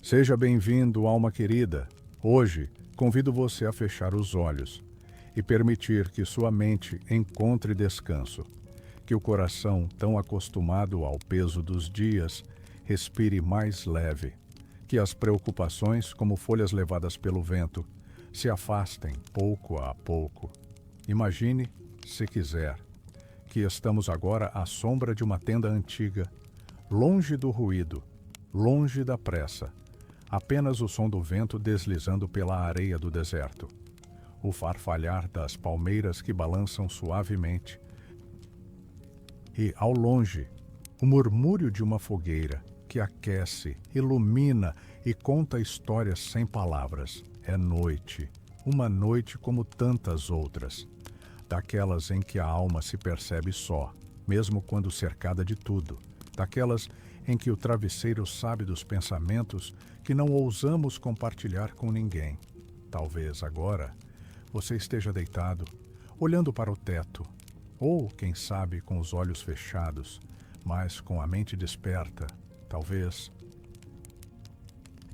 Seja bem-vindo, alma querida. Hoje, convido você a fechar os olhos e permitir que sua mente encontre descanso, que o coração, tão acostumado ao peso dos dias, respire mais leve, que as preocupações, como folhas levadas pelo vento, se afastem pouco a pouco. Imagine, se quiser, que estamos agora à sombra de uma tenda antiga, longe do ruído, longe da pressa, apenas o som do vento deslizando pela areia do deserto, o farfalhar das palmeiras que balançam suavemente, e, ao longe, o murmúrio de uma fogueira que aquece, ilumina e conta histórias sem palavras. É noite, uma noite como tantas outras, daquelas em que a alma se percebe só, mesmo quando cercada de tudo, daquelas em que o travesseiro sabe dos pensamentos que não ousamos compartilhar com ninguém. Talvez agora você esteja deitado, olhando para o teto, ou, quem sabe, com os olhos fechados, mas com a mente desperta, talvez,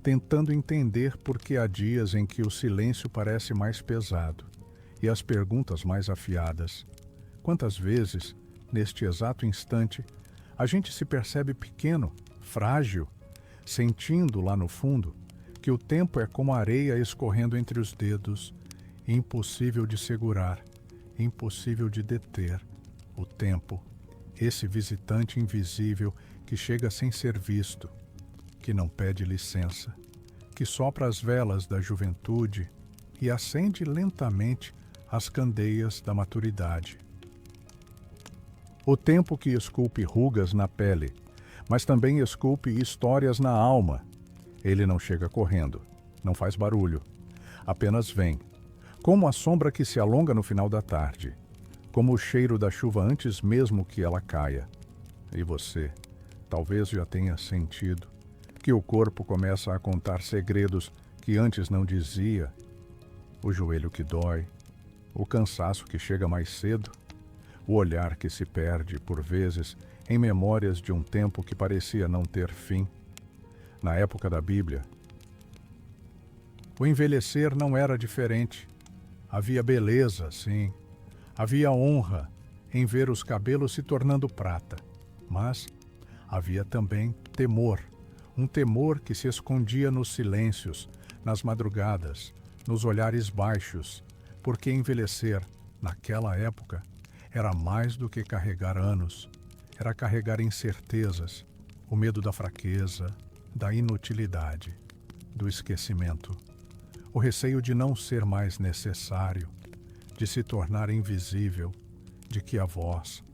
tentando entender por que há dias em que o silêncio parece mais pesado e as perguntas mais afiadas. Quantas vezes, neste exato instante, a gente se percebe pequeno, frágil, sentindo lá no fundo que o tempo é como areia escorrendo entre os dedos, impossível de segurar, impossível de deter. O tempo, esse visitante invisível que chega sem ser visto, que não pede licença, que sopra as velas da juventude e acende lentamente as candeias da maturidade. O tempo que esculpe rugas na pele, mas também esculpe histórias na alma. Ele não chega correndo, não faz barulho, apenas vem, como a sombra que se alonga no final da tarde, como o cheiro da chuva antes mesmo que ela caia. E você, talvez já tenha sentido que o corpo começa a contar segredos que antes não dizia, o joelho que dói, o cansaço que chega mais cedo, o olhar que se perde, por vezes, em memórias de um tempo que parecia não ter fim. Na época da Bíblia, o envelhecer não era diferente. Havia beleza, sim. Havia honra em ver os cabelos se tornando prata. Mas havia também temor. Um temor que se escondia nos silêncios, nas madrugadas, nos olhares baixos, porque envelhecer, naquela época, era mais do que carregar anos. Era carregar incertezas, o medo da fraqueza, da inutilidade, do esquecimento, o receio de não ser mais necessário, de se tornar invisível, de que a voz,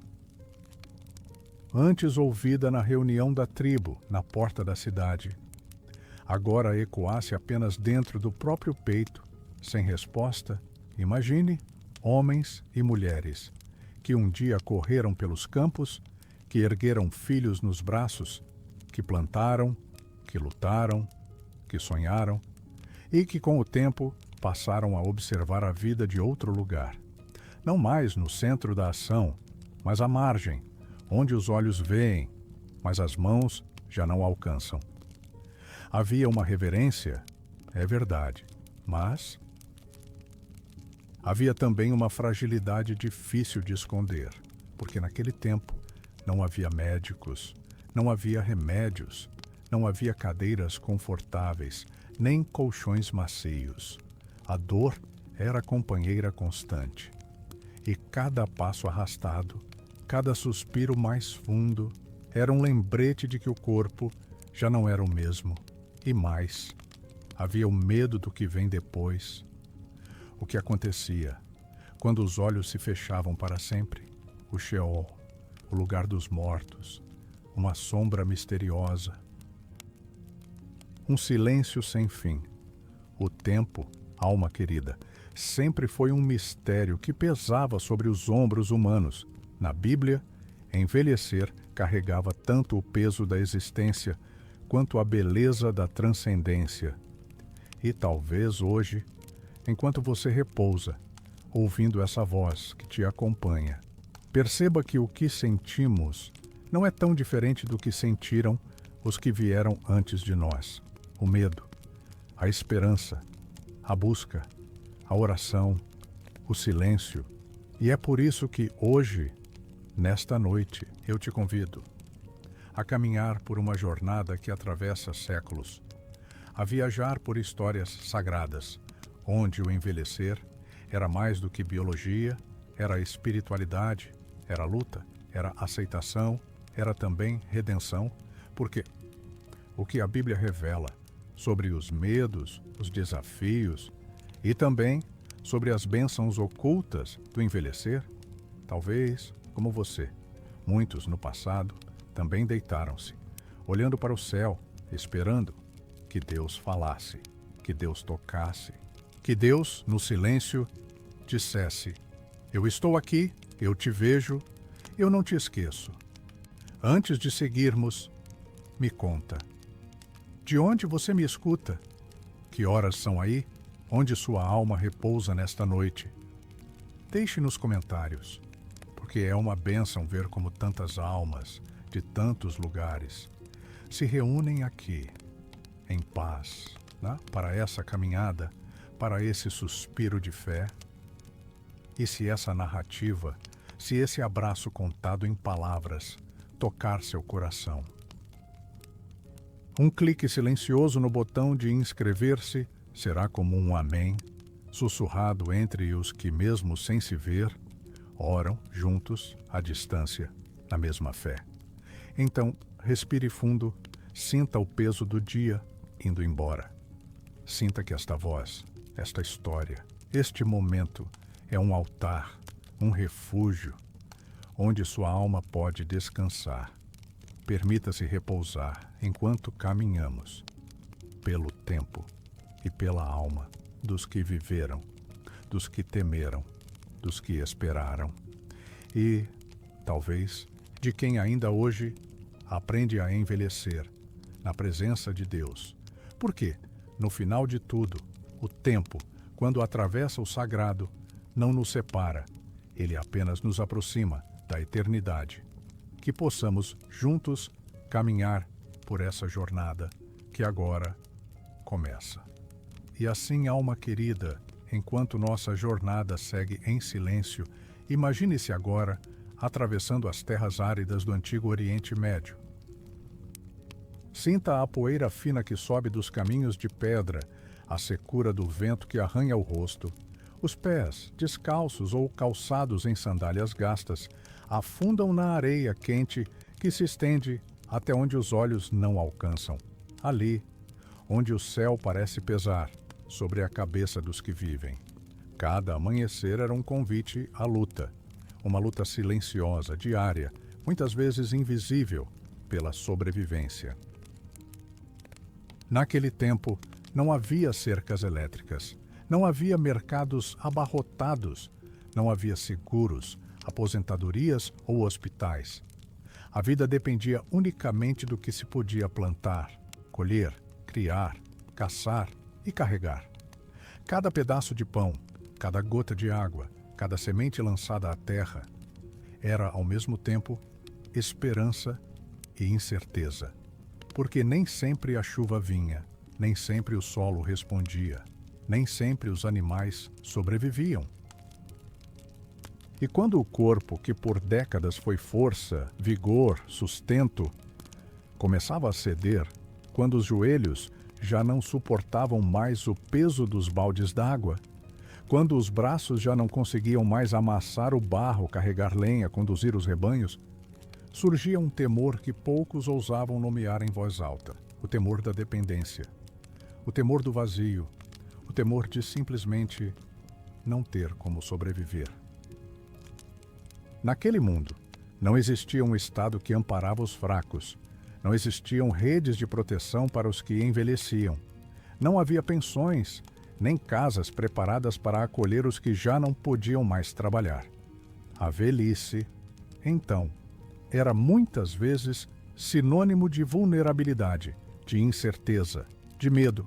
antes ouvida na reunião da tribo, na porta da cidade, agora ecoasse apenas dentro do próprio peito, sem resposta. Imagine homens e mulheres que um dia correram pelos campos, que ergueram filhos nos braços, que plantaram, que lutaram, que sonharam e que com o tempo passaram a observar a vida de outro lugar. Não mais no centro da ação, mas à margem, onde os olhos veem, mas as mãos já não alcançam. Havia uma reverência, é verdade, mas havia também uma fragilidade difícil de esconder, porque naquele tempo não havia médicos, não havia remédios, não havia cadeiras confortáveis, nem colchões macios. A dor era companheira constante. E cada passo arrastado, cada suspiro mais fundo, era um lembrete de que o corpo já não era o mesmo. E mais, havia o medo do que vem depois. O que acontecia quando os olhos se fechavam para sempre? O Sheol, o lugar dos mortos, uma sombra misteriosa. Um silêncio sem fim. O tempo, alma querida, sempre foi um mistério que pesava sobre os ombros humanos. Na Bíblia, envelhecer carregava tanto o peso da existência quanto a beleza da transcendência. E talvez hoje, enquanto você repousa, ouvindo essa voz que te acompanha, perceba que o que sentimos não é tão diferente do que sentiram os que vieram antes de nós. o medo, a esperança, a busca, a oração, o silêncio. E é por isso que hoje, nesta noite, eu te convido a caminhar por uma jornada que atravessa séculos, a viajar por histórias sagradas, onde o envelhecer era mais do que biologia, era espiritualidade, era luta, era aceitação, era também redenção, porque o que a Bíblia revela sobre os medos, os desafios e também sobre as bênçãos ocultas do envelhecer, talvez, como você, muitos no passado também deitaram-se, olhando para o céu, esperando que Deus falasse, que Deus tocasse, que Deus, no silêncio, dissesse: eu estou aqui, eu te vejo, eu não te esqueço. Antes de seguirmos, me conta. De onde você me escuta? Que horas são aí? Onde sua alma repousa nesta noite? Deixe nos comentários, porque é uma bênção ver como tantas almas, de tantos lugares, se reúnem aqui, em paz, né? Para essa caminhada, para esse suspiro de fé. E se essa narrativa, se esse abraço contado em palavras, tocar seu coração. Um clique silencioso no botão de inscrever-se será como um amém, sussurrado entre os que, mesmo sem se ver, oram juntos, à distância, na mesma fé. Então, respire fundo, sinta o peso do dia indo embora. Sinta que esta voz, esta história, este momento é um altar, um refúgio, onde sua alma pode descansar. Permita-se repousar enquanto caminhamos pelo tempo e pela alma dos que viveram, dos que temeram, dos que esperaram e, talvez, de quem ainda hoje aprende a envelhecer na presença de Deus. Porque, no final de tudo, o tempo, quando atravessa o sagrado, não nos separa, ele apenas nos aproxima da eternidade. Que possamos juntos caminhar por essa jornada que agora começa. E assim, alma querida, enquanto nossa jornada segue em silêncio, imagine-se agora atravessando as terras áridas do antigo Oriente Médio. Sinta a poeira fina que sobe dos caminhos de pedra, a secura do vento que arranha o rosto. Os pés, descalços ou calçados em sandálias gastas, afundam na areia quente que se estende até onde os olhos não alcançam. Ali, onde o céu parece pesar sobre a cabeça dos que vivem. Cada amanhecer era um convite à luta. Uma luta silenciosa, diária, muitas vezes invisível, pela sobrevivência. Naquele tempo, não havia cercas elétricas, não havia mercados abarrotados, não havia seguros, aposentadorias ou hospitais. A vida dependia unicamente do que se podia plantar, colher, criar, caçar e carregar. Cada pedaço de pão, cada gota de água, cada semente lançada à terra, era, ao mesmo tempo, esperança e incerteza. Porque nem sempre a chuva vinha, nem sempre o solo respondia, nem sempre os animais sobreviviam. E quando o corpo, que por décadas foi força, vigor, sustento, começava a ceder, quando os joelhos já não suportavam mais o peso dos baldes d'água, quando os braços já não conseguiam mais amassar o barro, carregar lenha, conduzir os rebanhos, surgia um temor que poucos ousavam nomear em voz alta: o temor da dependência, o temor do vazio, o temor de simplesmente não ter como sobreviver. Naquele mundo, não existia um Estado que amparava os fracos, não existiam redes de proteção para os que envelheciam, não havia pensões, nem casas preparadas para acolher os que já não podiam mais trabalhar. A velhice, então, era muitas vezes sinônimo de vulnerabilidade, de incerteza, de medo.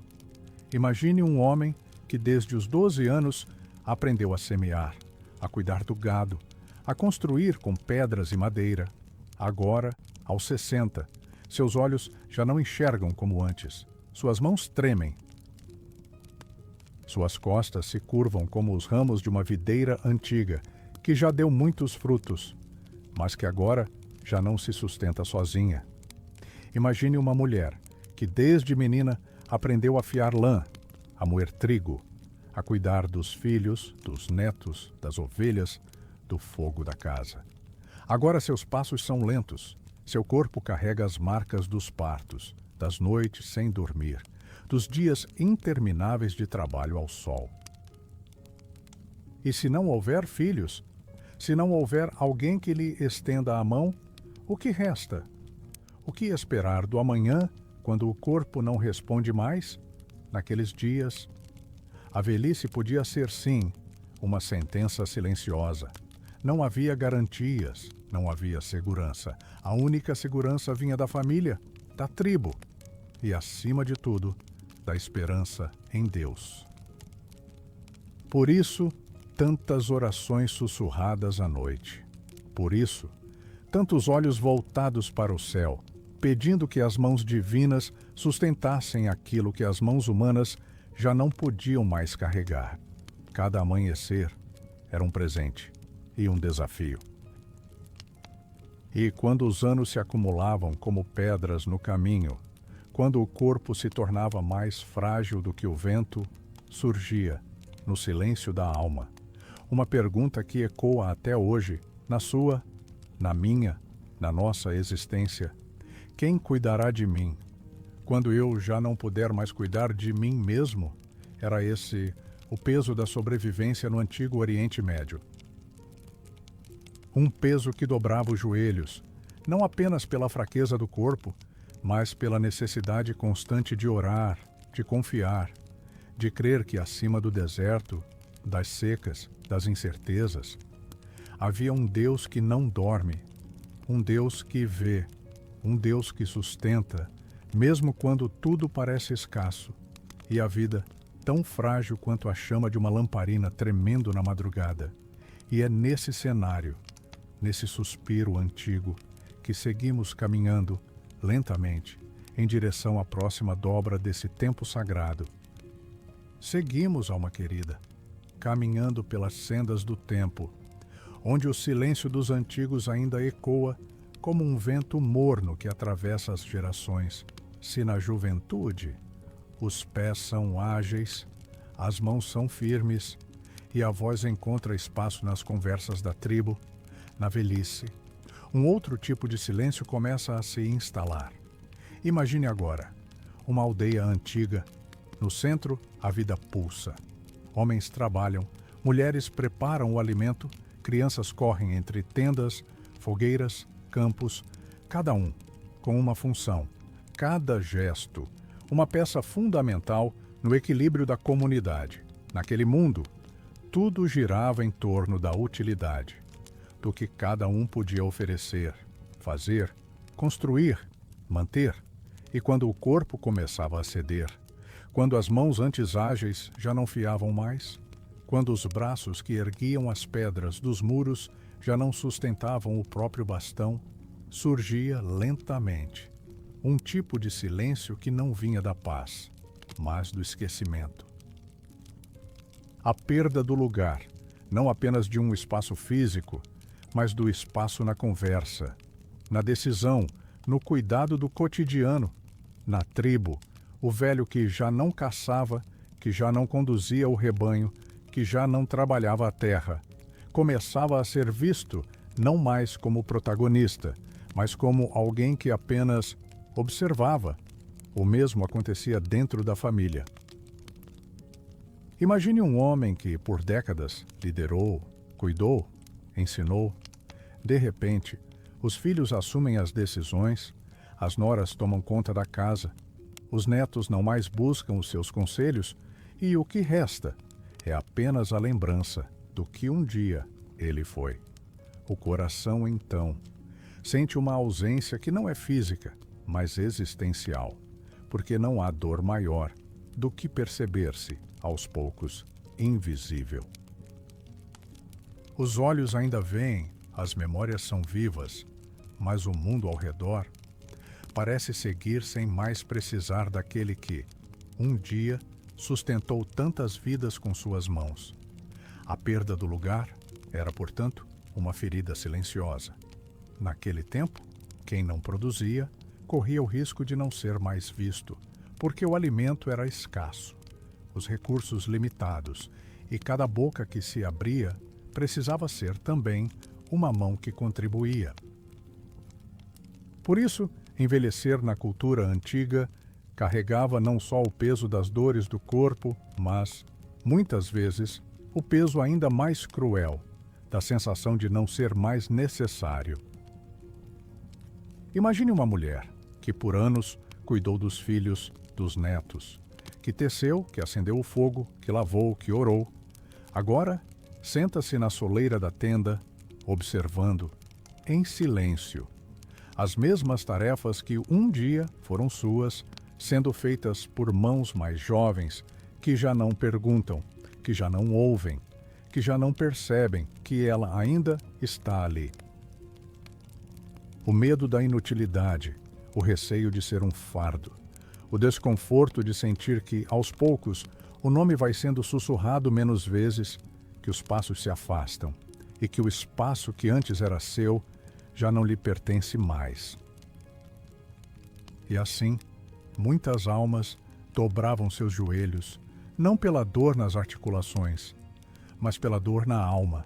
Imagine um homem que desde os 12 anos aprendeu a semear, a cuidar do gado, a construir com pedras e madeira. Agora, aos 60, seus olhos já não enxergam como antes. Suas mãos tremem. Suas costas se curvam como os ramos de uma videira antiga, que já deu muitos frutos, mas que agora já não se sustenta sozinha. Imagine uma mulher que desde menina aprendeu a fiar lã, a moer trigo, a cuidar dos filhos, dos netos, das ovelhas, do fogo da casa. Agora seus passos são lentos, seu corpo carrega as marcas dos partos, das noites sem dormir, dos dias intermináveis de trabalho ao sol. E se não houver filhos, se não houver alguém que lhe estenda a mão, o que resta? O que esperar do amanhã, quando o corpo não responde mais? Naqueles dias, a velhice podia ser, sim, uma sentença silenciosa. Não havia garantias, não havia segurança. A única segurança vinha da família, da tribo e, acima de tudo, da esperança em Deus. Por isso, tantas orações sussurradas à noite. Por isso, tantos olhos voltados para o céu, pedindo que as mãos divinas sustentassem aquilo que as mãos humanas já não podiam mais carregar. Cada amanhecer era um presente e um desafio. E quando os anos se acumulavam como pedras no caminho, quando o corpo se tornava mais frágil do que o vento, surgia, no silêncio da alma, uma pergunta que ecoa até hoje, na sua, na minha, na nossa existência: quem cuidará de mim? Quando eu já não puder mais cuidar de mim mesmo? Era esse o peso da sobrevivência no antigo Oriente Médio. Um peso que dobrava os joelhos, não apenas pela fraqueza do corpo, mas pela necessidade constante de orar, de confiar, de crer que acima do deserto, das secas, das incertezas, havia um Deus que não dorme, um Deus que vê, um Deus que sustenta, mesmo quando tudo parece escasso e a vida tão frágil quanto a chama de uma lamparina tremendo na madrugada. E é nesse cenário, nesse suspiro antigo, que seguimos caminhando lentamente em direção à próxima dobra desse tempo sagrado. Seguimos, alma querida, caminhando pelas sendas do tempo, onde o silêncio dos antigos ainda ecoa como um vento morno que atravessa as gerações. Se na juventude os pés são ágeis, as mãos são firmes e a voz encontra espaço nas conversas da tribo, na velhice, um outro tipo de silêncio começa a se instalar. Imagine agora uma aldeia antiga. No centro, a vida pulsa. Homens trabalham, mulheres preparam o alimento, crianças correm entre tendas, fogueiras, campos, cada um com uma função, cada gesto, uma peça fundamental no equilíbrio da comunidade. Naquele mundo, tudo girava em torno da utilidade, do que cada um podia oferecer, fazer, construir, manter. E quando o corpo começava a ceder, quando as mãos antes ágeis já não fiavam mais, quando os braços que erguiam as pedras dos muros já não sustentavam o próprio bastão, surgia lentamente um tipo de silêncio que não vinha da paz, mas do esquecimento. A perda do lugar, não apenas de um espaço físico, mas do espaço na conversa, na decisão, no cuidado do cotidiano, na tribo, o velho que já não caçava, que já não conduzia o rebanho, que já não trabalhava a terra, começava a ser visto não mais como protagonista, mas como alguém que apenas observava. O mesmo acontecia dentro da família. Imagine um homem que, por décadas, liderou, cuidou, ensinou. De repente, os filhos assumem as decisões, as noras tomam conta da casa, os netos não mais buscam os seus conselhos e o que resta é apenas a lembrança do que um dia ele foi. O coração, então, sente uma ausência que não é física, mas existencial, porque não há dor maior do que perceber-se, aos poucos, invisível. Os olhos ainda veem, as memórias são vivas, mas o mundo ao redor parece seguir sem mais precisar daquele que, um dia, sustentou tantas vidas com suas mãos. A perda do lugar era, portanto, uma ferida silenciosa. Naquele tempo, quem não produzia corria o risco de não ser mais visto, porque o alimento era escasso, os recursos limitados, e cada boca que se abria precisava ser também uma mão que contribuía. Por isso, envelhecer na cultura antiga carregava não só o peso das dores do corpo, mas, muitas vezes, o peso ainda mais cruel da sensação de não ser mais necessário. Imagine uma mulher que por anos cuidou dos filhos, dos netos, que teceu, que acendeu o fogo, que lavou, que orou. Agora, senta-se na soleira da tenda, observando, em silêncio, as mesmas tarefas que um dia foram suas, sendo feitas por mãos mais jovens, que já não perguntam, que já não ouvem, que já não percebem que ela ainda está ali. O medo da inutilidade, o receio de ser um fardo, o desconforto de sentir que, aos poucos, o nome vai sendo sussurrado menos vezes, que os passos se afastam e que o espaço que antes era seu já não lhe pertence mais. E assim, muitas almas dobravam seus joelhos, não pela dor nas articulações, mas pela dor na alma,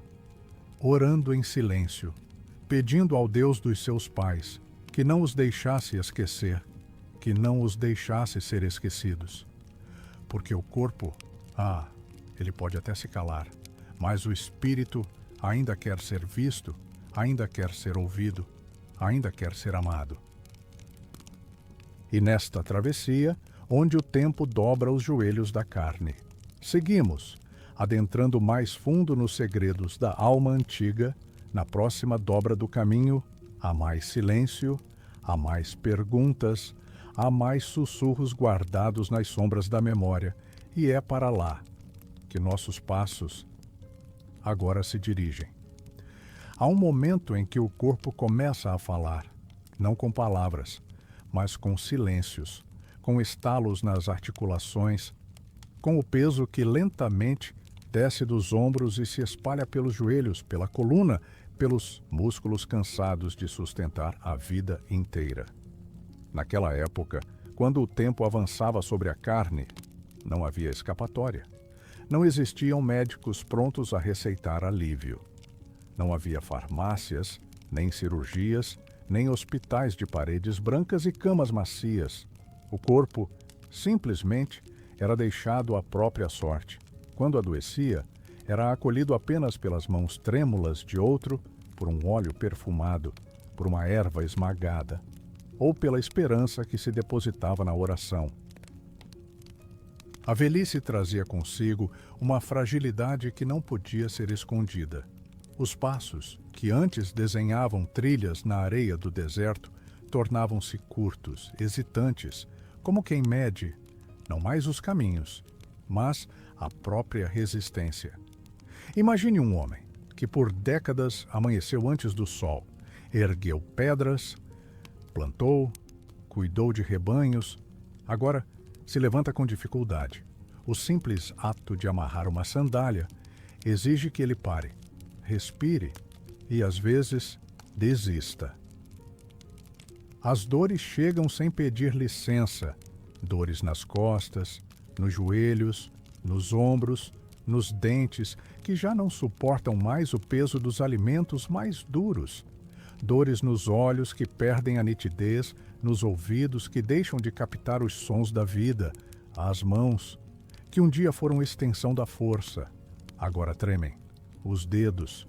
orando em silêncio, pedindo ao Deus dos seus pais que não os deixasse esquecer, que não os deixasse ser esquecidos. Porque o corpo, ele pode até se calar, mas o espírito ainda quer ser visto, ainda quer ser ouvido, ainda quer ser amado. E nesta travessia, onde o tempo dobra os joelhos da carne, seguimos, adentrando mais fundo nos segredos da alma antiga. Na próxima dobra do caminho, há mais silêncio, há mais perguntas, há mais sussurros guardados nas sombras da memória, e é para lá que nossos passos agora se dirigem. Há um momento em que o corpo começa a falar, não com palavras, mas com silêncios, com estalos nas articulações, com o peso que lentamente desce dos ombros e se espalha pelos joelhos, pela coluna, pelos músculos cansados de sustentar a vida inteira. Naquela época, quando o tempo avançava sobre a carne, não havia escapatória. Não existiam médicos prontos a receitar alívio. Não havia farmácias, nem cirurgias, nem hospitais de paredes brancas e camas macias. O corpo, simplesmente, era deixado à própria sorte. Quando adoecia, era acolhido apenas pelas mãos trêmulas de outro, por um óleo perfumado, por uma erva esmagada, ou pela esperança que se depositava na oração. A velhice trazia consigo uma fragilidade que não podia ser escondida. Os passos, que antes desenhavam trilhas na areia do deserto, tornavam-se curtos, hesitantes, como quem mede, não mais os caminhos, mas a própria resistência. Imagine um homem que por décadas amanheceu antes do sol, ergueu pedras, plantou, cuidou de rebanhos, agora se levanta com dificuldade. O simples ato de amarrar uma sandália exige que ele pare, respire e, às vezes, desista. As dores chegam sem pedir licença, dores nas costas, nos joelhos, nos ombros, nos dentes, que já não suportam mais o peso dos alimentos mais duros. Dores nos olhos que perdem a nitidez, nos ouvidos que deixam de captar os sons da vida, as mãos, que um dia foram extensão da força, agora tremem. Os dedos,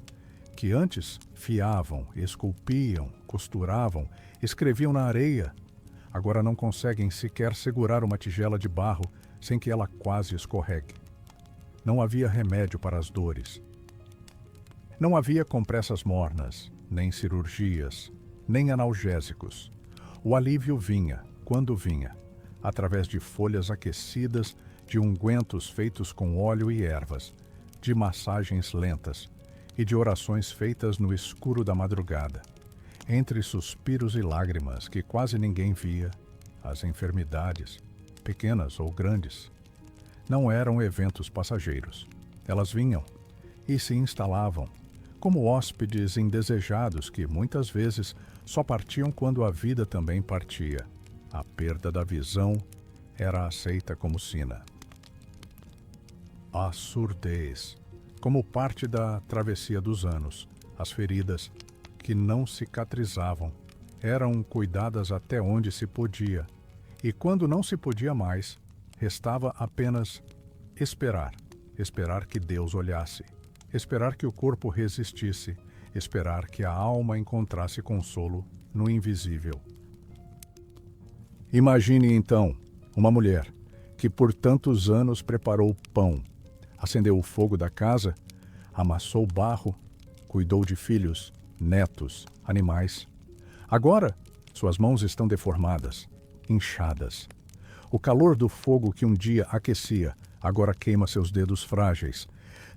que antes fiavam, esculpiam, costuravam, escreviam na areia, agora não conseguem sequer segurar uma tigela de barro sem que ela quase escorregue. Não havia remédio para as dores. Não havia compressas mornas, nem cirurgias, nem analgésicos. O alívio vinha, quando vinha, através de folhas aquecidas, de ungüentos feitos com óleo e ervas, de massagens lentas e de orações feitas no escuro da madrugada. Entre suspiros e lágrimas que quase ninguém via, as enfermidades, pequenas ou grandes, não eram eventos passageiros. Elas vinham e se instalavam, como hóspedes indesejados que muitas vezes só partiam quando a vida também partia. A perda da visão era aceita como sina. A surdez, como parte da travessia dos anos, as feridas que não cicatrizavam eram cuidadas até onde se podia, e quando não se podia mais, restava apenas esperar. Esperar que Deus olhasse, esperar que o corpo resistisse, esperar que a alma encontrasse consolo no invisível. Imagine então uma mulher que por tantos anos preparou pão, acendeu o fogo da casa, amassou barro, cuidou de filhos, netos, animais. Agora, suas mãos estão deformadas, inchadas. O calor do fogo que um dia aquecia, agora queima seus dedos frágeis.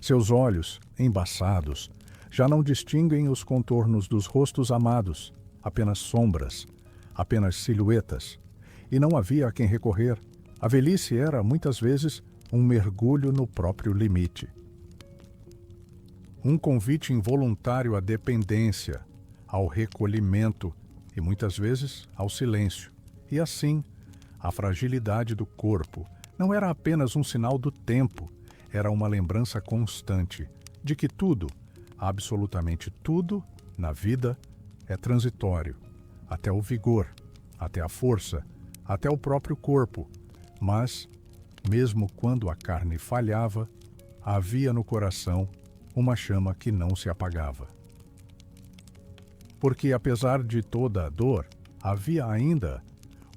Seus olhos, embaçados, já não distinguem os contornos dos rostos amados, apenas sombras, apenas silhuetas. E não havia a quem recorrer. A velhice era, muitas vezes, um mergulho no próprio limite. Um convite involuntário à dependência, ao recolhimento e, muitas vezes, ao silêncio. E assim, a fragilidade do corpo não era apenas um sinal do tempo, era uma lembrança constante de que tudo, absolutamente tudo, na vida é transitório, até o vigor, até a força, até o próprio corpo. Mas, mesmo quando a carne falhava, havia no coração uma chama que não se apagava. Porque, apesar de toda a dor, havia ainda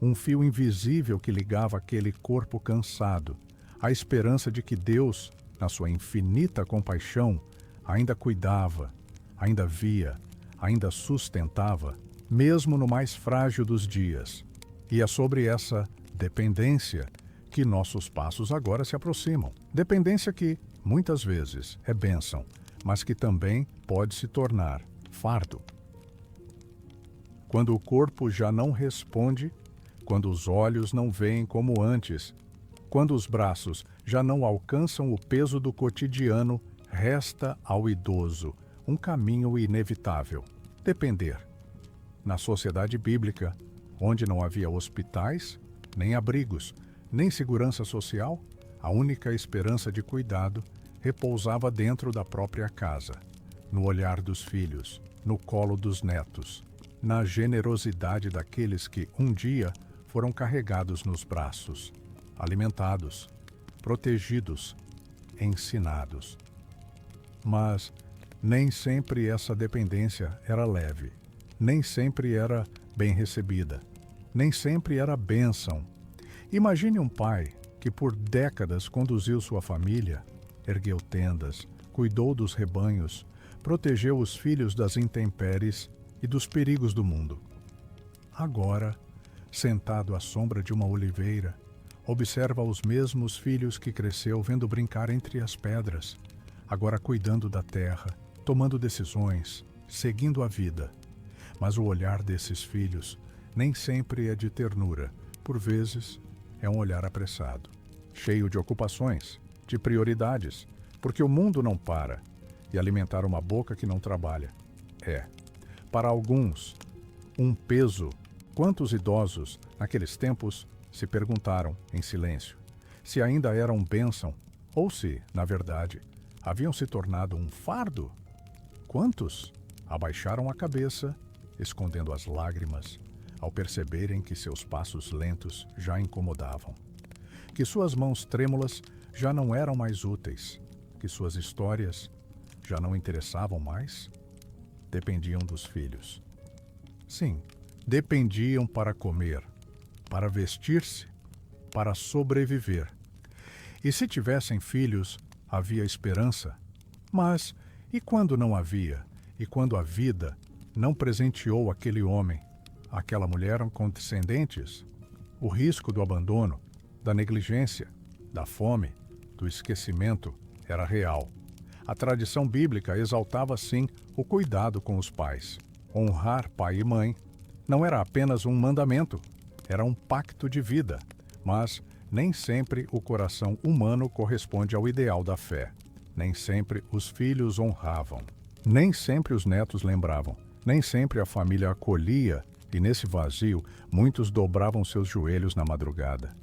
um fio invisível que ligava aquele corpo cansado, a esperança de que Deus, na sua infinita compaixão, ainda cuidava, ainda via, ainda sustentava, mesmo no mais frágil dos dias. E é sobre essa dependência que nossos passos agora se aproximam. Dependência que, muitas vezes, é bênção, mas que também pode se tornar fardo. Quando o corpo já não responde, quando os olhos não veem como antes, quando os braços já não alcançam o peso do cotidiano, resta ao idoso um caminho inevitável: depender. Na sociedade bíblica, onde não havia hospitais, nem abrigos, nem segurança social, a única esperança de cuidado repousava dentro da própria casa, no olhar dos filhos, no colo dos netos, na generosidade daqueles que um dia foram carregados nos braços, alimentados, protegidos, ensinados. Mas nem sempre essa dependência era leve, nem sempre era bem recebida, nem sempre era bênção. Imagine um pai que por décadas conduziu sua família, ergueu tendas, cuidou dos rebanhos, protegeu os filhos das intempéries e dos perigos do mundo. Agora, sentado à sombra de uma oliveira, observa os mesmos filhos que cresceu vendo brincar entre as pedras, agora cuidando da terra, tomando decisões, seguindo a vida. Mas o olhar desses filhos nem sempre é de ternura, por vezes é um olhar apressado, cheio de ocupações, de prioridades, porque o mundo não para, e alimentar uma boca que não trabalha é, para alguns, um peso. Quantos idosos, naqueles tempos, se perguntaram, em silêncio, se ainda eram bênção ou se, na verdade, haviam se tornado um fardo? Quantos abaixaram a cabeça, escondendo as lágrimas, ao perceberem que seus passos lentos já incomodavam, que suas mãos trêmulas já não eram mais úteis, que suas histórias já não interessavam mais? Dependiam dos filhos. Sim, dependiam para comer, para vestir-se, para sobreviver. E se tivessem filhos, havia esperança. Mas, e quando não havia? E quando a vida não presenteou aquele homem, aquela mulher com descendentes? O risco do abandono, da negligência, da fome, do esquecimento era real. A tradição bíblica exaltava, sim, o cuidado com os pais, Honrar pai e mãe não era apenas um mandamento, era um pacto de vida, mas nem sempre o coração humano corresponde ao ideal da fé. Nem sempre os filhos honravam. Nem sempre os netos lembravam. Nem sempre a família acolhia, e nesse vazio, muitos dobravam seus joelhos na madrugada,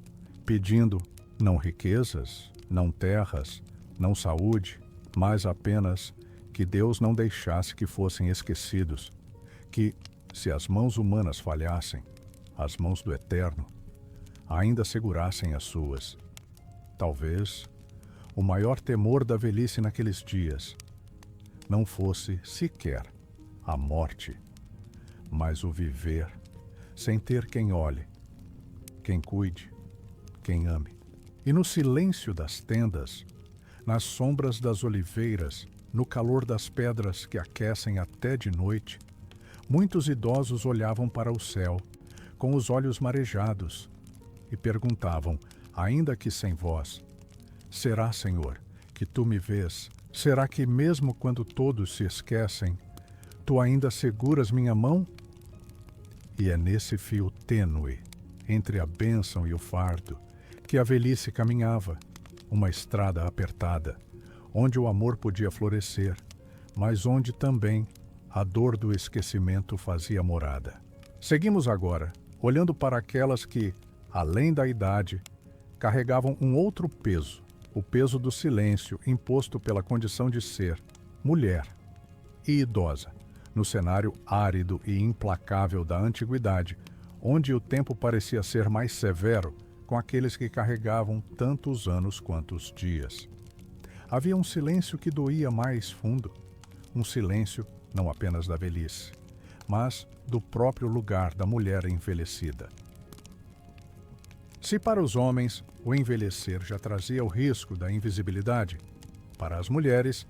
pedindo não riquezas, não terras, não saúde, mas apenas que Deus não deixasse que fossem esquecidos, que, se as mãos humanas falhassem, as mãos do Eterno ainda segurassem as suas. Talvez o maior temor da velhice naqueles dias não fosse sequer a morte, mas o viver sem ter quem olhe, quem cuide, quem ame. E no silêncio das tendas, nas sombras das oliveiras, no calor das pedras que aquecem até de noite, muitos idosos olhavam para o céu, com os olhos marejados, e perguntavam, ainda que sem voz: será, Senhor, que tu me vês? Será que mesmo quando todos se esquecem, tu ainda seguras minha mão? E é nesse fio tênue, entre a bênção e o fardo, que a velhice caminhava, uma estrada apertada, onde o amor podia florescer, mas onde também a dor do esquecimento fazia morada. Seguimos agora, olhando para aquelas que, além da idade, carregavam um outro peso, o peso do silêncio imposto pela condição de ser mulher e idosa, no cenário árido e implacável da antiguidade, onde o tempo parecia ser mais severo com aqueles que carregavam tantos anos quanto os dias. Havia um silêncio que doía mais fundo, um silêncio não apenas da velhice, mas do próprio lugar da mulher envelhecida. Se para os homens o envelhecer já trazia o risco da invisibilidade, para as mulheres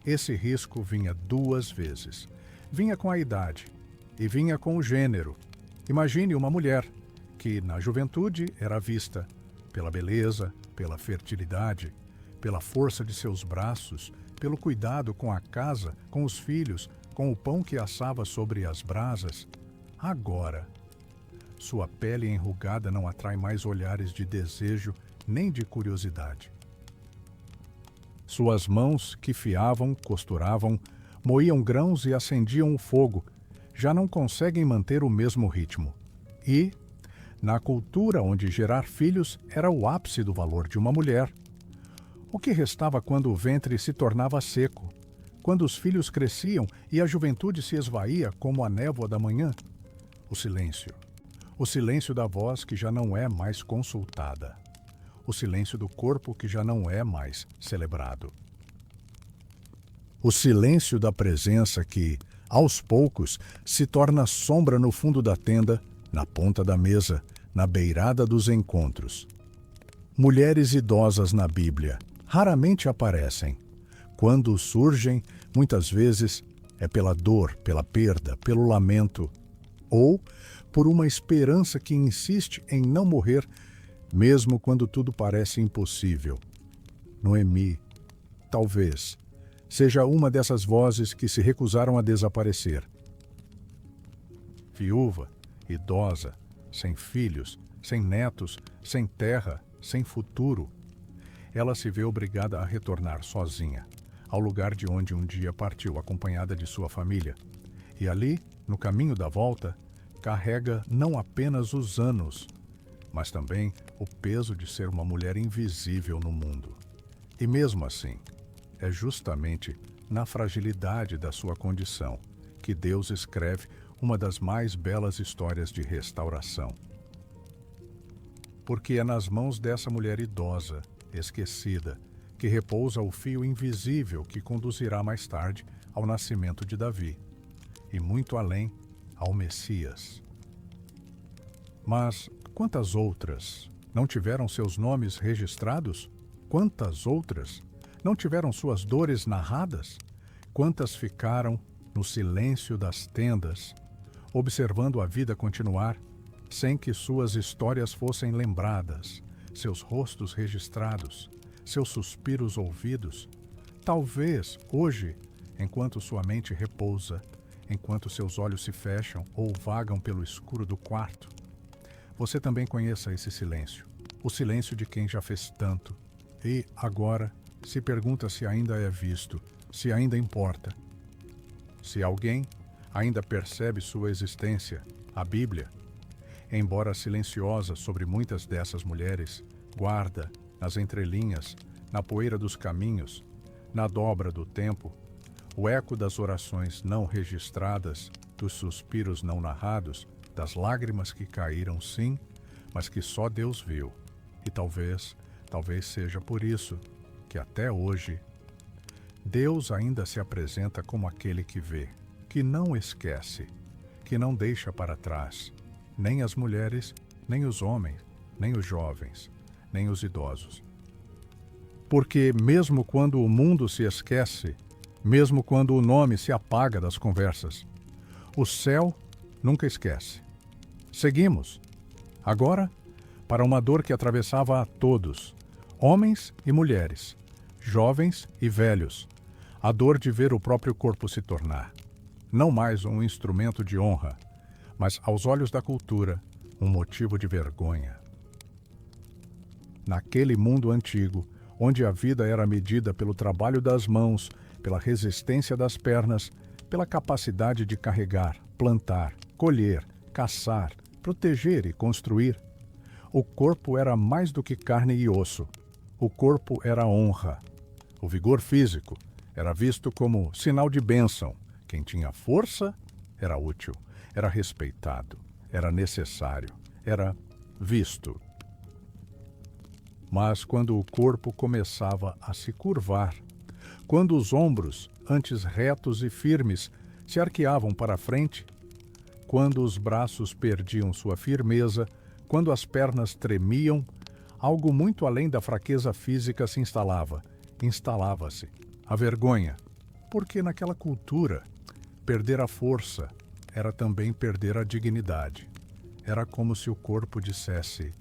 esse risco vinha duas vezes. Vinha com a idade e vinha com o gênero. Imagine uma mulher que, na juventude, era vista pela beleza, pela fertilidade, pela força de seus braços, pelo cuidado com a casa, com os filhos, com o pão que assava sobre as brasas. Agora, sua pele enrugada não atrai mais olhares de desejo nem de curiosidade. Suas mãos que fiavam, costuravam, moíam grãos e acendiam o fogo, já não conseguem manter o mesmo ritmo. E, na cultura onde gerar filhos era o ápice do valor de uma mulher, o que restava quando o ventre se tornava seco, quando os filhos cresciam e a juventude se esvaía como a névoa da manhã? O silêncio. O silêncio da voz que já não é mais consultada. O silêncio do corpo que já não é mais celebrado. O silêncio da presença que, aos poucos, se torna sombra no fundo da tenda, na ponta da mesa, na beirada dos encontros. Mulheres idosas na Bíblia raramente aparecem. Quando surgem, muitas vezes é pela dor, pela perda, pelo lamento, ou por uma esperança que insiste em não morrer, mesmo quando tudo parece impossível. Noemi, talvez, seja uma dessas vozes que se recusaram a desaparecer. Viúva, idosa, sem filhos, sem netos, sem terra, sem futuro, ela se vê obrigada a retornar sozinha, ao lugar de onde um dia partiu acompanhada de sua família. E ali, no caminho da volta, carrega não apenas os anos, mas também o peso de ser uma mulher invisível no mundo. E mesmo assim, é justamente na fragilidade da sua condição que Deus escreve uma das mais belas histórias de restauração. Porque é nas mãos dessa mulher idosa, esquecida, que repousa o fio invisível que conduzirá mais tarde ao nascimento de Davi, e muito além, ao Messias. Mas quantas outras não tiveram seus nomes registrados? Quantas outras não tiveram suas dores narradas? Quantas ficaram no silêncio das tendas, observando a vida continuar, sem que suas histórias fossem lembradas, seus rostos registrados, seus suspiros ouvidos? Talvez, hoje, enquanto sua mente repousa, enquanto seus olhos se fecham ou vagam pelo escuro do quarto. Você também conheça esse silêncio, o silêncio de quem já fez tanto e, agora, se pergunta se ainda é visto, se ainda importa. Se alguém ainda percebe sua existência, a Bíblia, embora silenciosa sobre muitas dessas mulheres, guarda, nas entrelinhas, na poeira dos caminhos, na dobra do tempo, o eco das orações não registradas, dos suspiros não narrados, das lágrimas que caíram sim, mas que só Deus viu. E talvez seja por isso que até hoje Deus ainda se apresenta como aquele que vê, que não esquece, que não deixa para trás, nem as mulheres, nem os homens, nem os jovens, nem os idosos. Porque mesmo quando o mundo se esquece, mesmo quando o nome se apaga das conversas, o céu nunca esquece. Seguimos, agora, para uma dor que atravessava a todos, homens e mulheres, jovens e velhos, a dor de ver o próprio corpo se tornar, não mais um instrumento de honra, mas, aos olhos da cultura, um motivo de vergonha. Naquele mundo antigo, onde a vida era medida pelo trabalho das mãos, pela resistência das pernas, pela capacidade de carregar, plantar, colher, caçar, proteger e construir, o corpo era mais do que carne e osso. O corpo era honra. O vigor físico era visto como sinal de bênção. Quem tinha força era útil, era respeitado, era necessário, era visto. Mas quando o corpo começava a se curvar, quando os ombros, antes retos e firmes, se arqueavam para a frente, quando os braços perdiam sua firmeza, quando as pernas tremiam, algo muito além da fraqueza física se instalava-se a vergonha, porque naquela cultura, perder a força era também perder a dignidade. Era como se o corpo dissesse,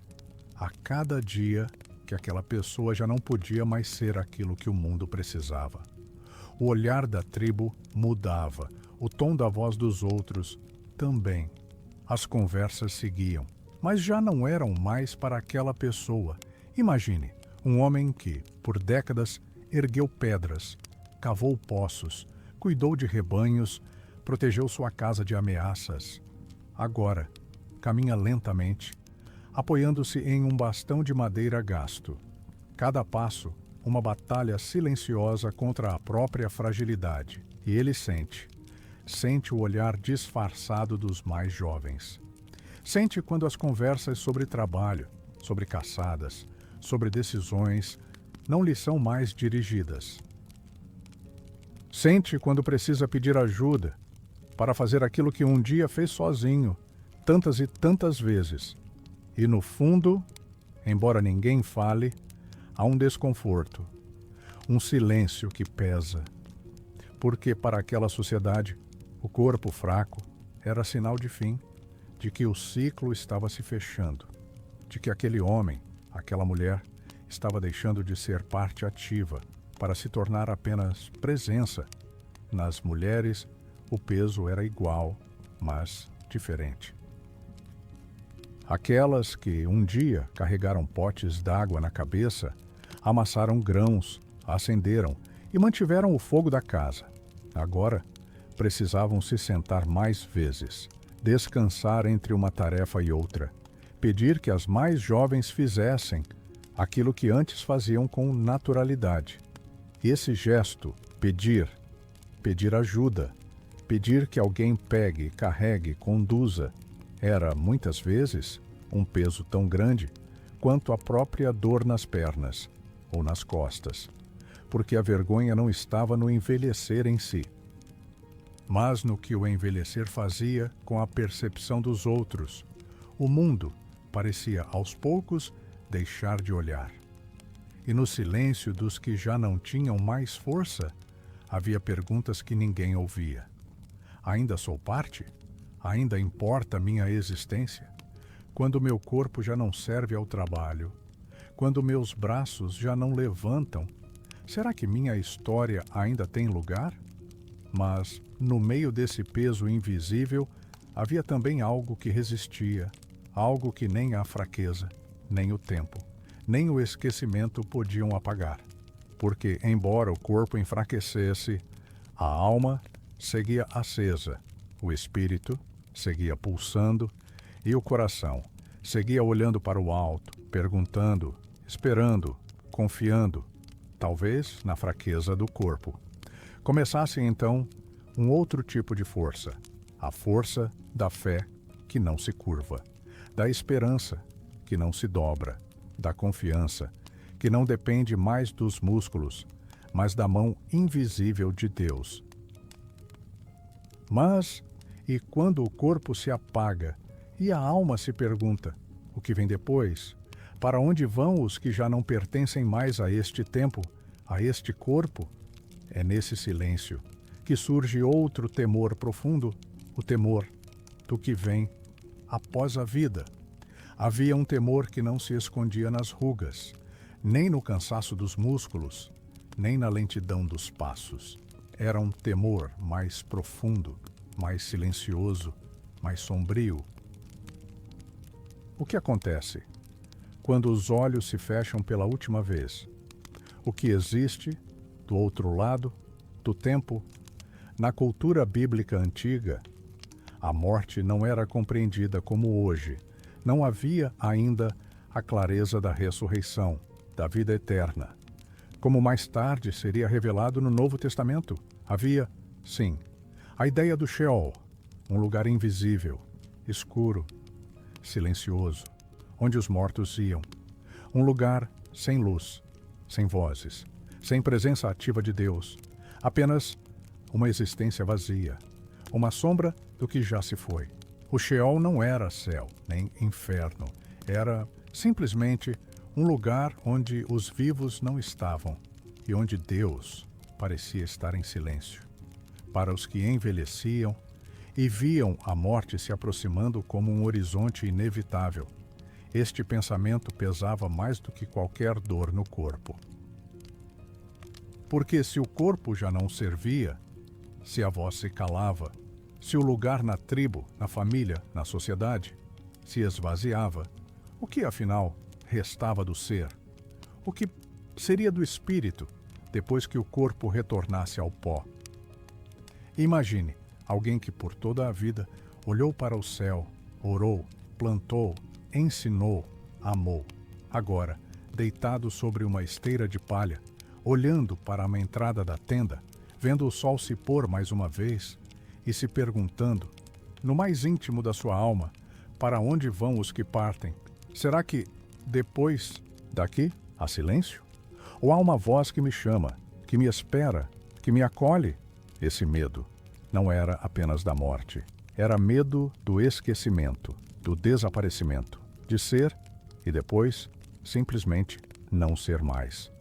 a cada dia, que aquela pessoa já não podia mais ser aquilo que o mundo precisava. O olhar da tribo mudava, o tom da voz dos outros também. As conversas seguiam, mas já não eram mais para aquela pessoa. Imagine, um homem que, por décadas, ergueu pedras, cavou poços, cuidou de rebanhos, protegeu sua casa de ameaças. Agora, caminha lentamente, apoiando-se em um bastão de madeira gasto. Cada passo, uma batalha silenciosa contra a própria fragilidade. E ele sente o olhar disfarçado dos mais jovens. Sente quando as conversas sobre trabalho, sobre caçadas, sobre decisões, não lhe são mais dirigidas. Sente quando precisa pedir ajuda para fazer aquilo que um dia fez sozinho, tantas e tantas vezes. E no fundo, embora ninguém fale, há um desconforto, um silêncio que pesa. Porque para aquela sociedade, o corpo fraco era sinal de fim, de que o ciclo estava se fechando, de que aquele homem, aquela mulher, estava deixando de ser parte ativa para se tornar apenas presença. Nas mulheres, o peso era igual, mas diferente. Aquelas que um dia carregaram potes d'água na cabeça, amassaram grãos, acenderam e mantiveram o fogo da casa. Agora, precisavam se sentar mais vezes, descansar entre uma tarefa e outra, pedir que as mais jovens fizessem aquilo que antes faziam com naturalidade. Esse gesto, pedir ajuda, pedir que alguém pegue, carregue, conduza, era, muitas vezes, um peso tão grande quanto a própria dor nas pernas ou nas costas, porque a vergonha não estava no envelhecer em si, mas no que o envelhecer fazia com a percepção dos outros. O mundo parecia, aos poucos, deixar de olhar. E no silêncio dos que já não tinham mais força, havia perguntas que ninguém ouvia. Ainda sou parte? Ainda importa minha existência? Quando meu corpo já não serve ao trabalho? Quando meus braços já não levantam? Será que minha história ainda tem lugar? Mas no meio desse peso invisível, havia também algo que resistia, algo que nem a fraqueza, nem o tempo, nem o esquecimento podiam apagar. Porque, embora o corpo enfraquecesse, a alma seguia acesa, o espírito seguia pulsando e o coração seguia olhando para o alto, perguntando, esperando, confiando, talvez na fraqueza do corpo. Começasse então um outro tipo de força, a força da fé que não se curva, da esperança que não se dobra, da confiança que não depende mais dos músculos, mas da mão invisível de Deus. Mas, e quando o corpo se apaga e a alma se pergunta, o que vem depois? Para onde vão os que já não pertencem mais a este tempo, a este corpo? É nesse silêncio que surge outro temor profundo, o temor do que vem após a vida. Havia um temor que não se escondia nas rugas, nem no cansaço dos músculos, nem na lentidão dos passos. Era um temor mais profundo, mais silencioso, mais sombrio. O que acontece quando os olhos se fecham pela última vez? O que existe do outro lado do tempo? Na cultura bíblica antiga, a morte não era compreendida como hoje. Não havia ainda a clareza da ressurreição, da vida eterna. Como mais tarde seria revelado no Novo Testamento, havia, sim, a ideia do Sheol, um lugar invisível, escuro, silencioso, onde os mortos iam. Um lugar sem luz, sem vozes, sem presença ativa de Deus, apenas uma existência vazia, uma sombra do que já se foi. O Sheol não era céu, nem inferno, era simplesmente um lugar onde os vivos não estavam e onde Deus parecia estar em silêncio. Para os que envelheciam e viam a morte se aproximando como um horizonte inevitável, este pensamento pesava mais do que qualquer dor no corpo. Porque se o corpo já não servia, se a voz se calava, se o lugar na tribo, na família, na sociedade, se esvaziava, o que afinal restava do ser? O que seria do espírito depois que o corpo retornasse ao pó? Imagine alguém que por toda a vida olhou para o céu, orou, plantou, ensinou, amou. Agora, deitado sobre uma esteira de palha, olhando para uma entrada da tenda, vendo o sol se pôr mais uma vez e se perguntando, no mais íntimo da sua alma, para onde vão os que partem? Será que, depois daqui, há silêncio? Ou há uma voz que me chama, que me espera, que me acolhe? Esse medo não era apenas da morte. Era medo do esquecimento, do desaparecimento, de ser e depois, simplesmente, não ser mais.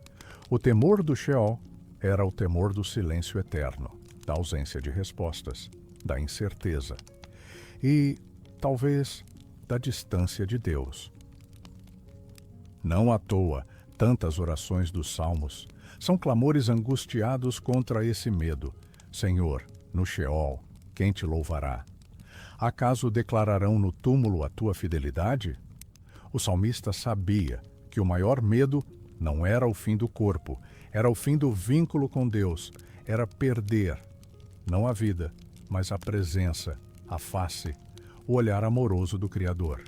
O temor do Sheol era o temor do silêncio eterno, da ausência de respostas, da incerteza e, talvez, da distância de Deus. Não à toa, tantas orações dos Salmos são clamores angustiados contra esse medo. Senhor, no Sheol, quem te louvará? Acaso declararão no túmulo a tua fidelidade? O salmista sabia que o maior medo não era o fim do corpo, era o fim do vínculo com Deus, era perder, não a vida, mas a presença, a face, o olhar amoroso do Criador.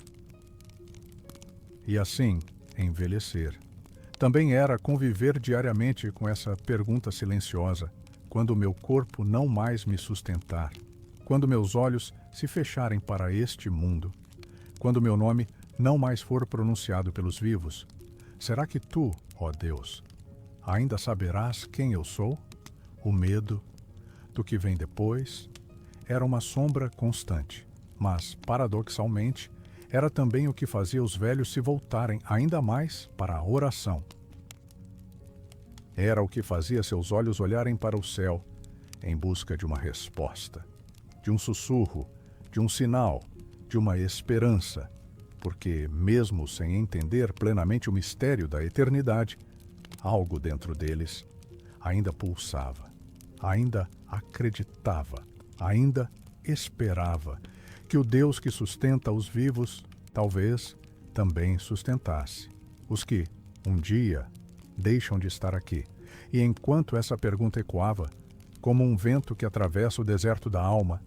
E assim, envelhecer. Também era conviver diariamente com essa pergunta silenciosa, quando o meu corpo não mais me sustentar, quando meus olhos se fecharem para este mundo, quando meu nome não mais for pronunciado pelos vivos, será que tu, ó Deus, ainda saberás quem eu sou? O medo do que vem depois era uma sombra constante, mas, paradoxalmente, era também o que fazia os velhos se voltarem ainda mais para a oração. Era o que fazia seus olhos olharem para o céu em busca de uma resposta, de um sussurro, de um sinal, de uma esperança, porque, mesmo sem entender plenamente o mistério da eternidade, algo dentro deles ainda pulsava, ainda acreditava Ainda esperava que o Deus que sustenta os vivos, talvez, também sustentasse os que, um dia, deixam de estar aqui. E enquanto essa pergunta ecoava, como um vento que atravessa o deserto da alma,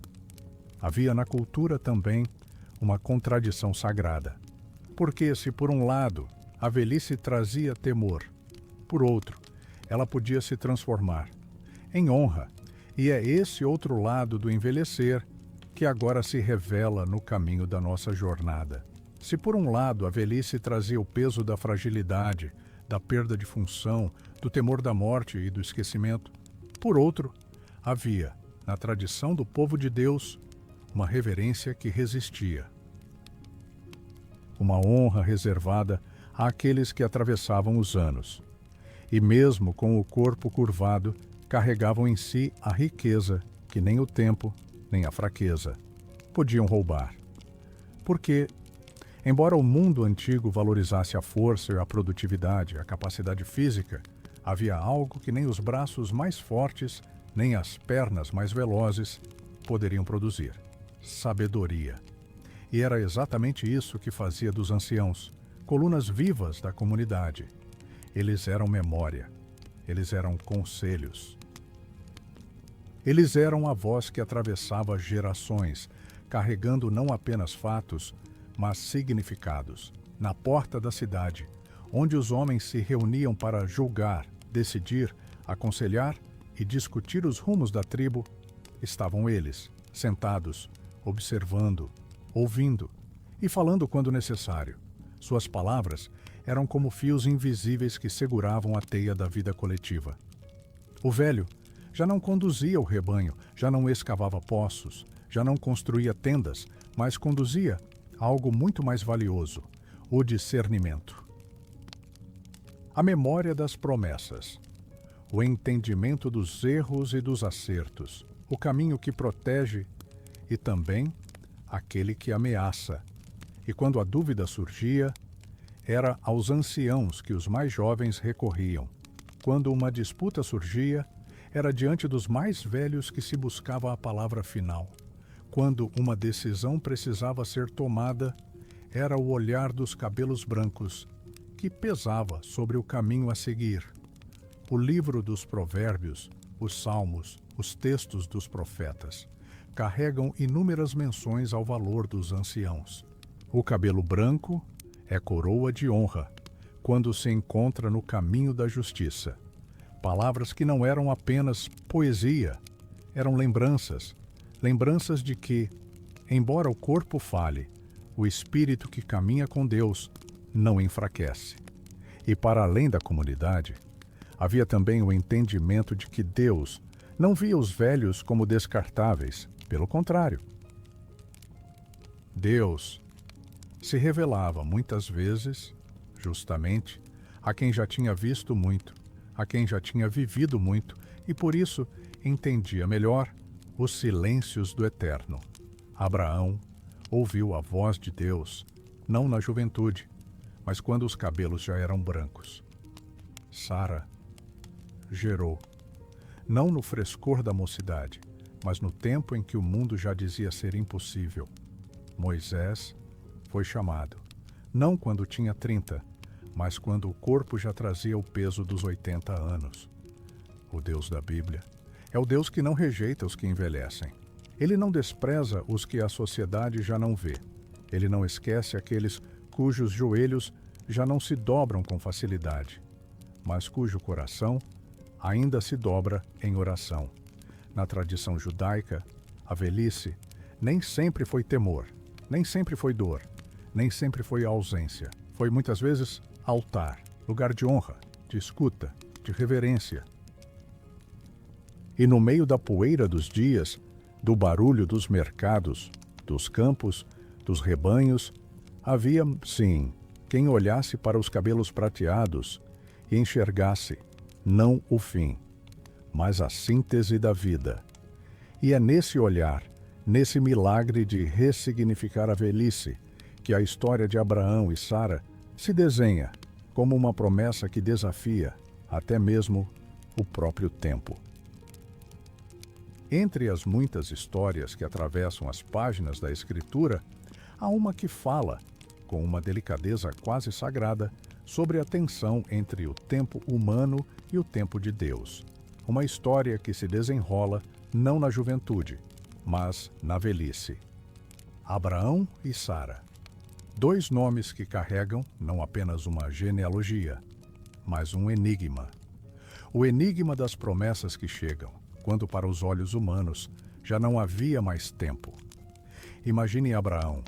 havia na cultura também uma contradição sagrada. Porque se por um lado a velhice trazia temor, por outro, ela podia se transformar em honra, e é esse outro lado do envelhecer que agora se revela no caminho da nossa jornada. Se por um lado a velhice trazia o peso da fragilidade, da perda de função, do temor da morte e do esquecimento, por outro, havia, na tradição do povo de Deus, uma reverência que resistia. Uma honra reservada àqueles que atravessavam os anos, e mesmo com o corpo curvado, carregavam em si a riqueza que nem o tempo, nem a fraqueza podiam roubar. Porque, embora o mundo antigo valorizasse a força e a produtividade, a capacidade física, havia algo que nem os braços mais fortes, nem as pernas mais velozes poderiam produzir: sabedoria. E era exatamente isso que fazia dos anciãos colunas vivas da comunidade. Eles eram memória, eles eram conselhos. Eles eram a voz que atravessava gerações, carregando não apenas fatos, mas significados. Na porta da cidade, onde os homens se reuniam para julgar, decidir, aconselhar e discutir os rumos da tribo, estavam eles, sentados, observando, ouvindo e falando quando necessário. Suas palavras eram como fios invisíveis que seguravam a teia da vida coletiva. O velho já não conduzia o rebanho, já não escavava poços, já não construía tendas, mas conduzia algo muito mais valioso: o discernimento. A memória das promessas, o entendimento dos erros e dos acertos, o caminho que protege e também aquele que ameaça. E quando a dúvida surgia, era aos anciãos que os mais jovens recorriam. Quando uma disputa surgia, era diante dos mais velhos que se buscava a palavra final. Quando uma decisão precisava ser tomada, era o olhar dos cabelos brancos que pesava sobre o caminho a seguir. O livro dos provérbios, os salmos, os textos dos profetas carregam inúmeras menções ao valor dos anciãos. O cabelo branco é coroa de honra quando se encontra no caminho da justiça. Palavras que não eram apenas poesia, eram lembranças de que, embora o corpo fale, o espírito que caminha com Deus não enfraquece. E para além da comunidade, havia também o entendimento de que Deus não via os velhos como descartáveis, pelo contrário. Deus se revelava muitas vezes, justamente, a quem já tinha visto muito, a quem já tinha vivido muito e por isso entendia melhor os silêncios do Eterno. Abraão ouviu a voz de Deus, não na juventude, mas quando os cabelos já eram brancos. Sara gerou, não no frescor da mocidade, mas no tempo em que o mundo já dizia ser impossível. Moisés foi chamado, não quando tinha 30, mas quando o corpo já trazia o peso dos 80 anos. O Deus da Bíblia é o Deus que não rejeita os que envelhecem. Ele não despreza os que a sociedade já não vê. Ele não esquece aqueles cujos joelhos já não se dobram com facilidade, mas cujo coração ainda se dobra em oração. Na tradição judaica, a velhice nem sempre foi temor, nem sempre foi dor, nem sempre foi ausência. Foi muitas vezes altar, lugar de honra, de escuta, de reverência. E no meio da poeira dos dias, do barulho dos mercados, dos campos, dos rebanhos, havia, sim, quem olhasse para os cabelos prateados e enxergasse, não o fim, mas a síntese da vida. E é nesse olhar, nesse milagre de ressignificar a velhice, que a história de Abraão e Sara se desenha como uma promessa que desafia até mesmo o próprio tempo. Entre as muitas histórias que atravessam as páginas da Escritura, há uma que fala, com uma delicadeza quase sagrada, sobre a tensão entre o tempo humano e o tempo de Deus. Uma história que se desenrola não na juventude, mas na velhice. Abraão e Sara. Dois nomes que carregam não apenas uma genealogia, mas um enigma. O enigma das promessas que chegam, quando para os olhos humanos já não havia mais tempo. Imagine Abraão,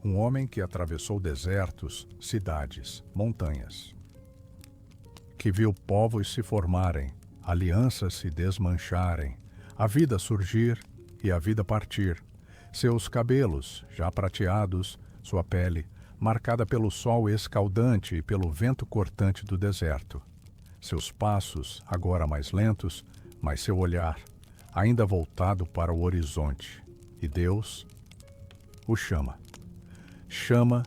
um homem que atravessou desertos, cidades, montanhas. Que viu povos se formarem, alianças se desmancharem, a vida surgir e a vida partir. Seus cabelos, já prateados, sua pele, marcada pelo sol escaldante e pelo vento cortante do deserto. Seus passos, agora mais lentos, mas seu olhar, ainda voltado para o horizonte. E Deus o chama. Chama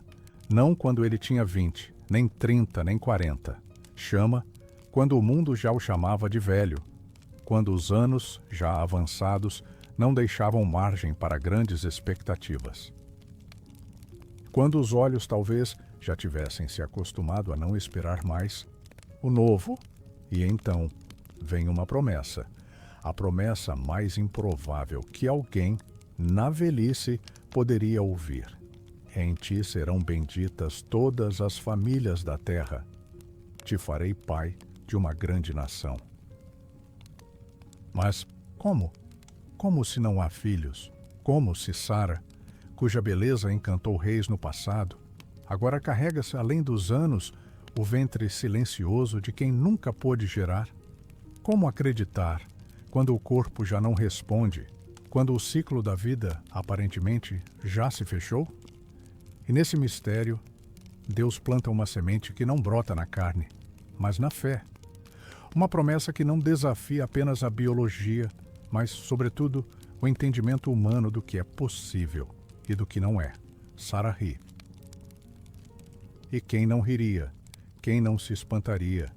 não quando ele tinha 20, nem 30, nem 40. Chama quando o mundo já o chamava de velho, quando os anos, já avançados, não deixavam margem para grandes expectativas. Quando os olhos talvez já tivessem se acostumado a não esperar mais, o novo, e então vem uma promessa, a promessa mais improvável que alguém, na velhice, poderia ouvir. Em ti serão benditas todas as famílias da terra. Te farei pai de uma grande nação. Mas como? Como se não há filhos? Como se Sara, cuja beleza encantou reis no passado, agora carrega-se além dos anos o ventre silencioso de quem nunca pôde gerar? Como acreditar quando o corpo já não responde, quando o ciclo da vida, aparentemente, já se fechou? E nesse mistério, Deus planta uma semente que não brota na carne, mas na fé. Uma promessa que não desafia apenas a biologia, mas, sobretudo, o entendimento humano do que é possível e do que não é. Sara ri. E quem não riria? Quem não se espantaria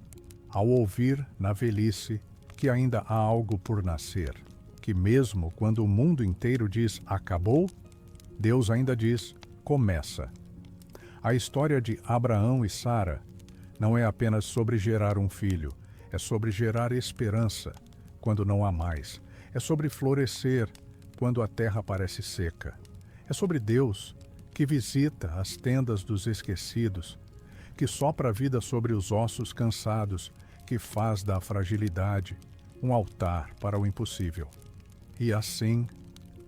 ao ouvir, na velhice, que ainda há algo por nascer? Que mesmo quando o mundo inteiro diz acabou, Deus ainda diz começa. A história de Abraão e Sara não é apenas sobre gerar um filho, é sobre gerar esperança quando não há mais. É sobre florescer quando a terra parece seca. É sobre Deus que visita as tendas dos esquecidos, que sopra a vida sobre os ossos cansados, que faz da fragilidade um altar para o impossível. E assim,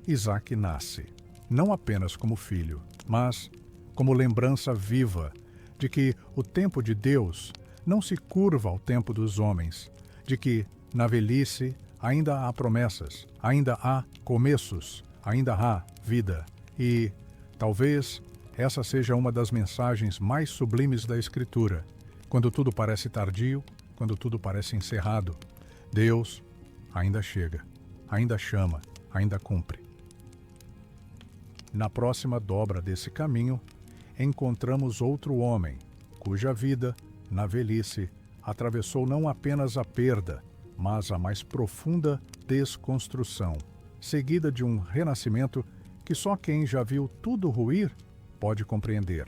Isaque nasce, não apenas como filho, mas como lembrança viva de que o tempo de Deus não se curva ao tempo dos homens, de que, na velhice, ainda há promessas, ainda há começos, ainda há vida. E, talvez, essa seja uma das mensagens mais sublimes da Escritura. Quando tudo parece tardio, quando tudo parece encerrado, Deus ainda chega, ainda chama, ainda cumpre. Na próxima dobra desse caminho, encontramos outro homem, cuja vida, na velhice, atravessou não apenas a perda, mas a mais profunda desconstrução, seguida de um renascimento que só quem já viu tudo ruir pode compreender.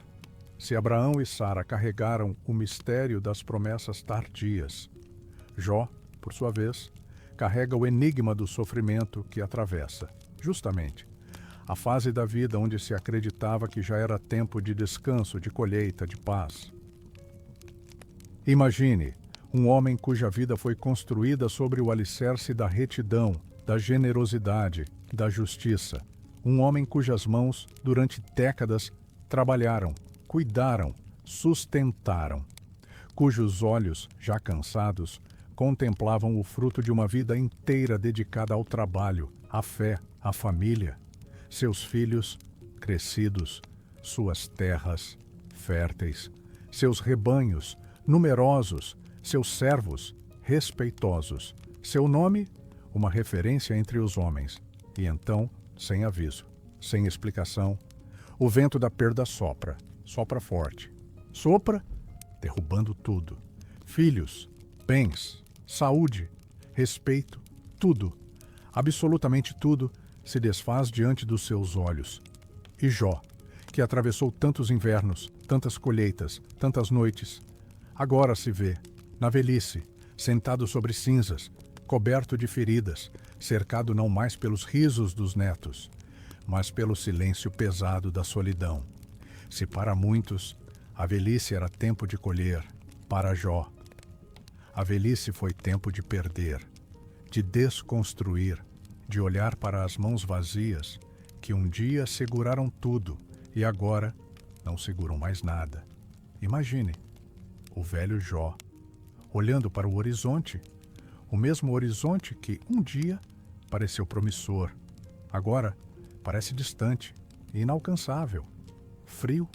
Se Abraão e Sara carregaram o mistério das promessas tardias, Jó, por sua vez, carrega o enigma do sofrimento que atravessa, justamente, a fase da vida onde se acreditava que já era tempo de descanso, de colheita, de paz. Imagine um homem cuja vida foi construída sobre o alicerce da retidão, da generosidade, da justiça. Um homem cujas mãos, durante décadas, trabalharam, cuidaram, sustentaram. Cujos olhos, já cansados, contemplavam o fruto de uma vida inteira dedicada ao trabalho, à fé, à família. Seus filhos, crescidos, suas terras, férteis, seus rebanhos, numerosos, seus servos, respeitosos. Seu nome, uma referência entre os homens. E então, sem aviso, sem explicação, o vento da perda sopra, sopra forte. Sopra, derrubando tudo. Filhos, bens, saúde, respeito, tudo. Absolutamente tudo se desfaz diante dos seus olhos. E Jó, que atravessou tantos invernos, tantas colheitas, tantas noites, agora se vê, na velhice, sentado sobre cinzas, coberto de feridas, cercado não mais pelos risos dos netos, mas pelo silêncio pesado da solidão. Se para muitos a velhice era tempo de colher, para Jó, a velhice foi tempo de perder, de desconstruir, de olhar para as mãos vazias que um dia seguraram tudo e agora não seguram mais nada. Imagine o velho Jó olhando para o horizonte, o mesmo horizonte que um dia pareceu promissor, agora parece distante e inalcançável, frio.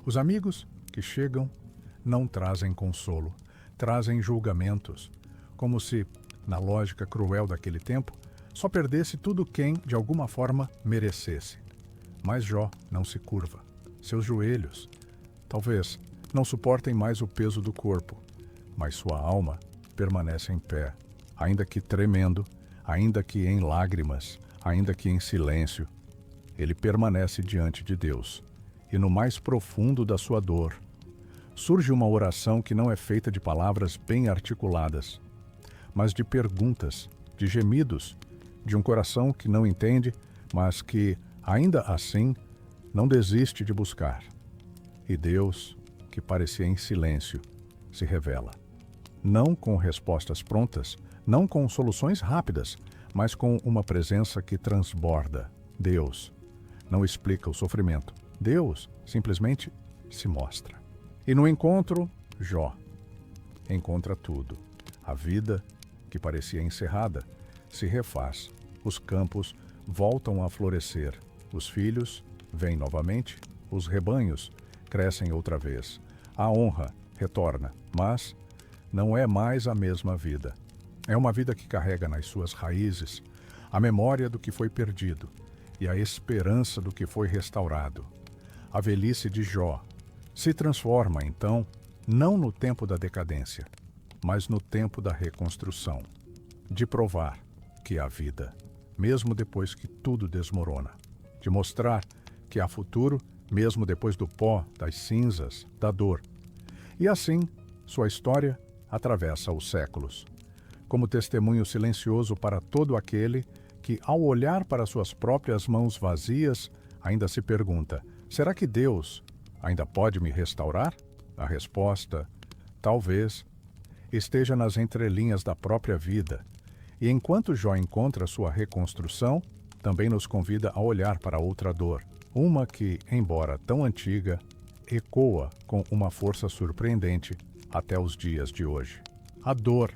Os amigos que chegam não trazem consolo, trazem julgamentos, como se, na lógica cruel daquele tempo, só perdesse tudo quem, de alguma forma, merecesse. Mas Jó não se curva. Seus joelhos, talvez, não suportem mais o peso do corpo, mas sua alma permanece em pé, ainda que tremendo, ainda que em lágrimas, ainda que em silêncio. Ele permanece diante de Deus. E no mais profundo da sua dor, surge uma oração que não é feita de palavras bem articuladas, mas de perguntas, de gemidos, de um coração que não entende, mas que, ainda assim, não desiste de buscar. E Deus, que parecia em silêncio, se revela. Não com respostas prontas, não com soluções rápidas, mas com uma presença que transborda. Deus não explica o sofrimento. Deus simplesmente se mostra. E no encontro, Jó encontra tudo. A vida, que parecia encerrada, se refaz. Os campos voltam a florescer. Os filhos vêm novamente. Os rebanhos crescem outra vez. A honra retorna, mas não é mais a mesma vida. É uma vida que carrega nas suas raízes a memória do que foi perdido e a esperança do que foi restaurado. A velhice de Jó se transforma, então, não no tempo da decadência, mas no tempo da reconstrução, de provar que há vida, mesmo depois que tudo desmorona, de mostrar que há futuro, mesmo depois do pó, das cinzas, da dor. E assim, sua história atravessa os séculos, como testemunho silencioso para todo aquele que, ao olhar para suas próprias mãos vazias, ainda se pergunta: será que Deus ainda pode me restaurar? A resposta, talvez, esteja nas entrelinhas da própria vida. E enquanto Jó encontra sua reconstrução, também nos convida a olhar para outra dor, uma que, embora tão antiga, ecoa com uma força surpreendente até os dias de hoje. A dor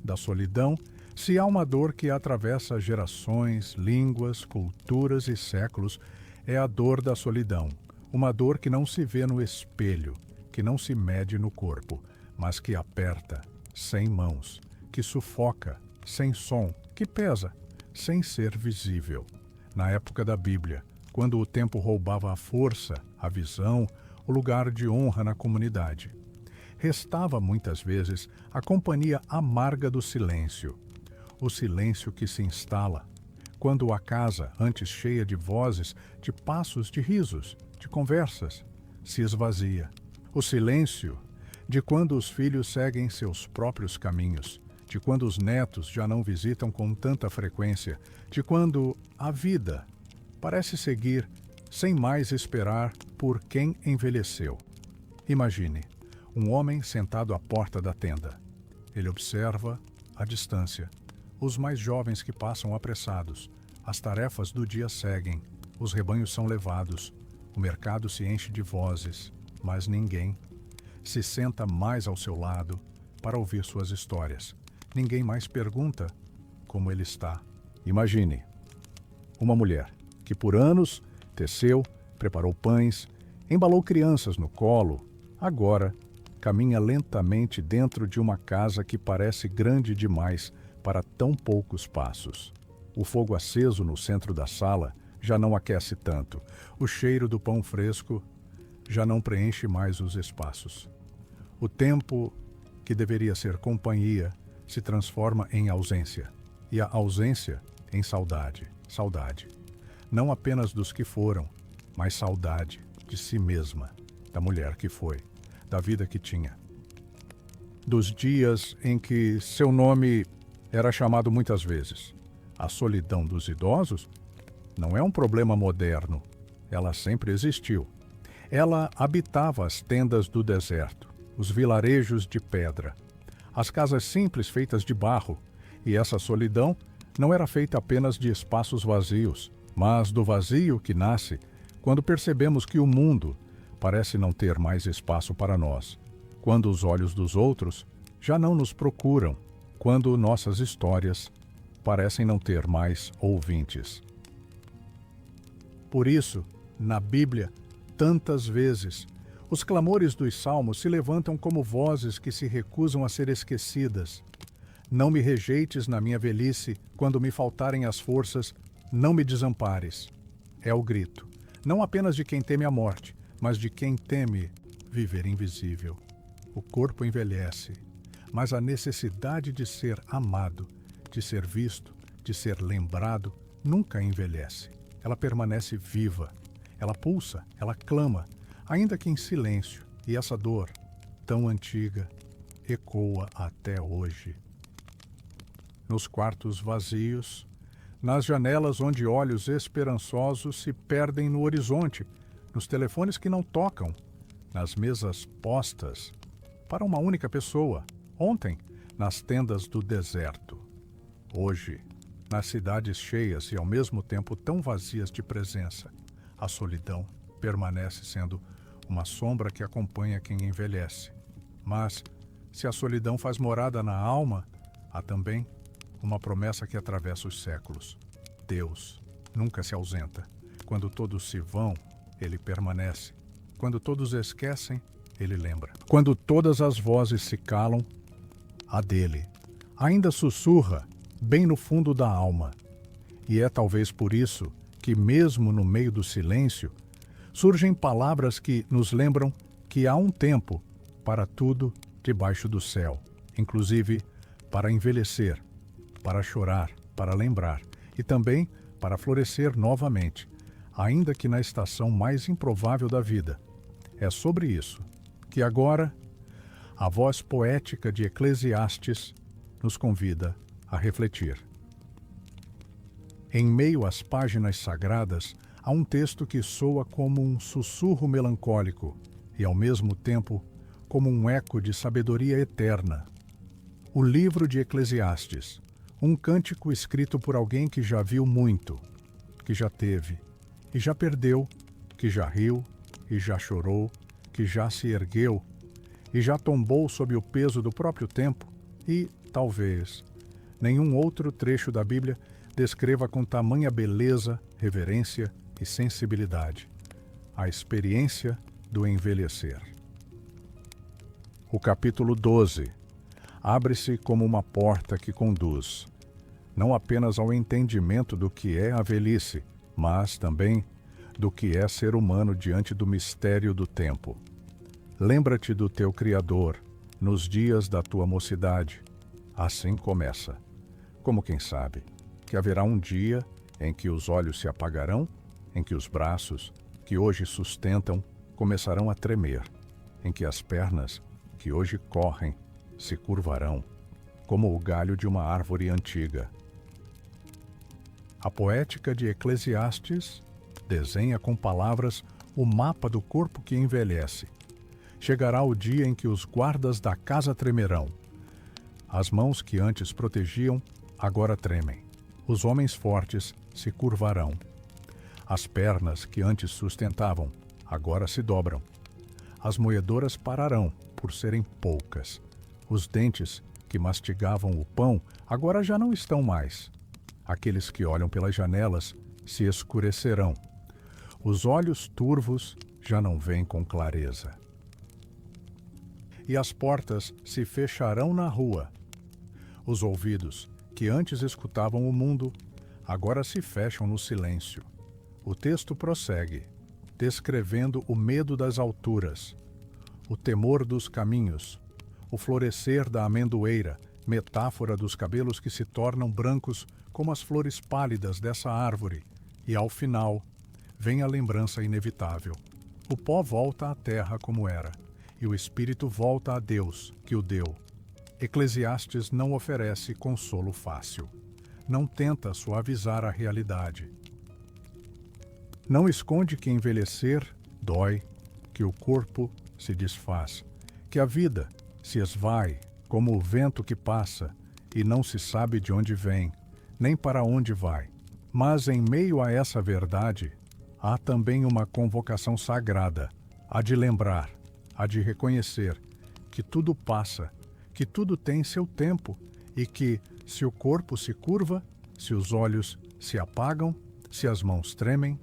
da solidão, se há uma dor que atravessa gerações, línguas, culturas e séculos, é a dor da solidão. Uma dor que não se vê no espelho, que não se mede no corpo, mas que aperta, sem mãos, que sufoca, sem som, que pesa, sem ser visível. Na época da Bíblia, quando o tempo roubava a força, a visão, o lugar de honra na comunidade, restava muitas vezes a companhia amarga do silêncio. O silêncio que se instala quando a casa, antes cheia de vozes, de passos, de risos, de conversas, se esvazia. O silêncio de quando os filhos seguem seus próprios caminhos, de quando os netos já não visitam com tanta frequência, de quando a vida parece seguir sem mais esperar por quem envelheceu. Imagine um homem sentado à porta da tenda. Ele observa, à distância, os mais jovens que passam apressados. As tarefas do dia seguem, os rebanhos são levados, o mercado se enche de vozes, mas ninguém se senta mais ao seu lado para ouvir suas histórias. Ninguém mais pergunta como ele está. Imagine uma mulher que por anos teceu, preparou pães, embalou crianças no colo, agora caminha lentamente dentro de uma casa que parece grande demais para tão poucos passos. O fogo aceso no centro da sala já não aquece tanto. O cheiro do pão fresco já não preenche mais os espaços. O tempo que deveria ser companhia se transforma em ausência. E a ausência, em saudade, saudade. Não apenas dos que foram, mas saudade de si mesma, da mulher que foi, da vida que tinha. Dos dias em que seu nome era chamado muitas vezes. A solidão dos idosos não é um problema moderno. Ela sempre existiu. Ela habitava as tendas do deserto, os vilarejos de pedra, as casas simples feitas de barro, e essa solidão não era feita apenas de espaços vazios, mas do vazio que nasce quando percebemos que o mundo parece não ter mais espaço para nós, quando os olhos dos outros já não nos procuram, quando nossas histórias parecem não ter mais ouvintes. Por isso, na Bíblia, tantas vezes, os clamores dos salmos se levantam como vozes que se recusam a ser esquecidas. Não me rejeites na minha velhice, quando me faltarem as forças, não me desampares. É o grito, não apenas de quem teme a morte, mas de quem teme viver invisível. O corpo envelhece, mas a necessidade de ser amado, de ser visto, de ser lembrado, nunca envelhece. Ela permanece viva, ela pulsa, ela clama, ainda que em silêncio, e essa dor, tão antiga, ecoa até hoje. Nos quartos vazios, nas janelas onde olhos esperançosos se perdem no horizonte, nos telefones que não tocam, nas mesas postas para uma única pessoa, ontem, nas tendas do deserto. Hoje, nas cidades cheias e ao mesmo tempo tão vazias de presença, a solidão permanece sendo uma sombra que acompanha quem envelhece. Mas, se a solidão faz morada na alma, há também uma promessa que atravessa os séculos. Deus nunca se ausenta. Quando todos se vão, ele permanece. Quando todos esquecem, ele lembra. Quando todas as vozes se calam, a dele ainda sussurra bem no fundo da alma. E é talvez por isso que, mesmo no meio do silêncio, surgem palavras que nos lembram que há um tempo para tudo debaixo do céu, inclusive para envelhecer, para chorar, para lembrar e também para florescer novamente, ainda que na estação mais improvável da vida. É sobre isso que agora a voz poética de Eclesiastes nos convida a refletir. Em meio às páginas sagradas, há um texto que soa como um sussurro melancólico e, ao mesmo tempo, como um eco de sabedoria eterna. O livro de Eclesiastes, um cântico escrito por alguém que já viu muito, que já teve e já perdeu, que já riu e já chorou, que já se ergueu e já tombou sob o peso do próprio tempo e, talvez, nenhum outro trecho da Bíblia descreva com tamanha beleza, reverência e sensibilidade a experiência do envelhecer. O capítulo 12 abre-se como uma porta que conduz, não apenas ao entendimento do que é a velhice, mas também do que é ser humano diante do mistério do tempo. Lembra-te do teu Criador nos dias da tua mocidade. Assim começa. Como quem sabe que haverá um dia em que os olhos se apagarão, em que os braços, que hoje sustentam, começarão a tremer, em que as pernas, que hoje correm, se curvarão, como o galho de uma árvore antiga. A poética de Eclesiastes desenha com palavras o mapa do corpo que envelhece. Chegará o dia em que os guardas da casa tremerão. As mãos que antes protegiam, agora tremem. Os homens fortes se curvarão. As pernas que antes sustentavam, agora se dobram. As moedoras pararão, por serem poucas. Os dentes que mastigavam o pão, agora já não estão mais. Aqueles que olham pelas janelas se escurecerão. Os olhos turvos já não veem com clareza. E as portas se fecharão na rua. Os ouvidos, que antes escutavam o mundo, agora se fecham no silêncio. O texto prossegue, descrevendo o medo das alturas, o temor dos caminhos, o florescer da amendoeira, metáfora dos cabelos que se tornam brancos como as flores pálidas dessa árvore, e ao final vem a lembrança inevitável. O pó volta à terra como era, e o espírito volta a Deus, que o deu. Eclesiastes não oferece consolo fácil. Não tenta suavizar a realidade. Não esconde que envelhecer dói, que o corpo se desfaz, que a vida se esvai como o vento que passa e não se sabe de onde vem, nem para onde vai. Mas em meio a essa verdade, há também uma convocação sagrada, a de lembrar, a de reconhecer que tudo passa, que tudo tem seu tempo e que, se o corpo se curva, se os olhos se apagam, se as mãos tremem,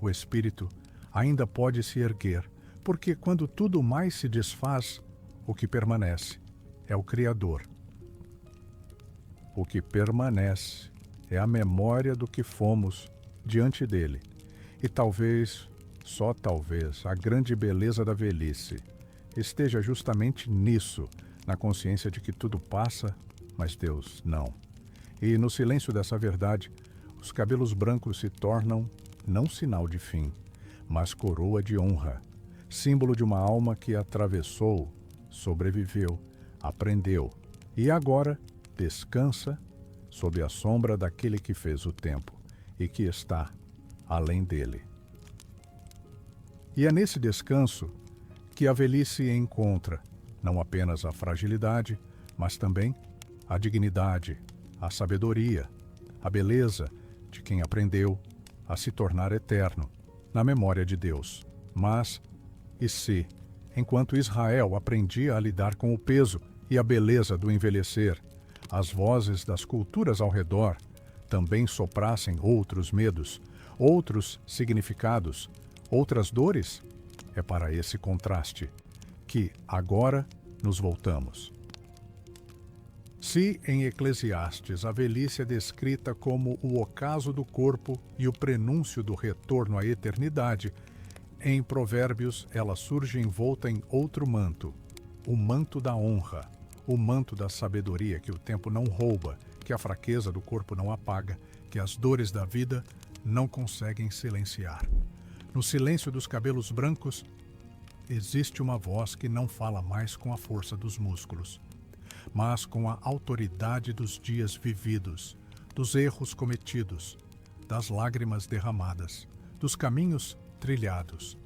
o espírito ainda pode se erguer, porque quando tudo mais se desfaz, o que permanece é o Criador. O que permanece é a memória do que fomos diante dele. E talvez, só talvez, a grande beleza da velhice esteja justamente nisso, na consciência de que tudo passa, mas Deus não. E no silêncio dessa verdade, os cabelos brancos se tornam não sinal de fim, mas coroa de honra, símbolo de uma alma que atravessou, sobreviveu, aprendeu e agora descansa sob a sombra daquele que fez o tempo e que está além dele. E é nesse descanso que a velhice encontra não apenas a fragilidade, mas também a dignidade, a sabedoria, a beleza de quem aprendeu a se tornar eterno na memória de Deus. Mas, e se, enquanto Israel aprendia a lidar com o peso e a beleza do envelhecer, as vozes das culturas ao redor também soprassem outros medos, outros significados, outras dores? É para esse contraste que agora nos voltamos. Se em Eclesiastes a velhice é descrita como o ocaso do corpo e o prenúncio do retorno à eternidade, em Provérbios ela surge envolta em outro manto, o manto da honra, o manto da sabedoria que o tempo não rouba, que a fraqueza do corpo não apaga, que as dores da vida não conseguem silenciar. No silêncio dos cabelos brancos, existe uma voz que não fala mais com a força dos músculos, mas com a autoridade dos dias vividos, dos erros cometidos, das lágrimas derramadas, dos caminhos trilhados,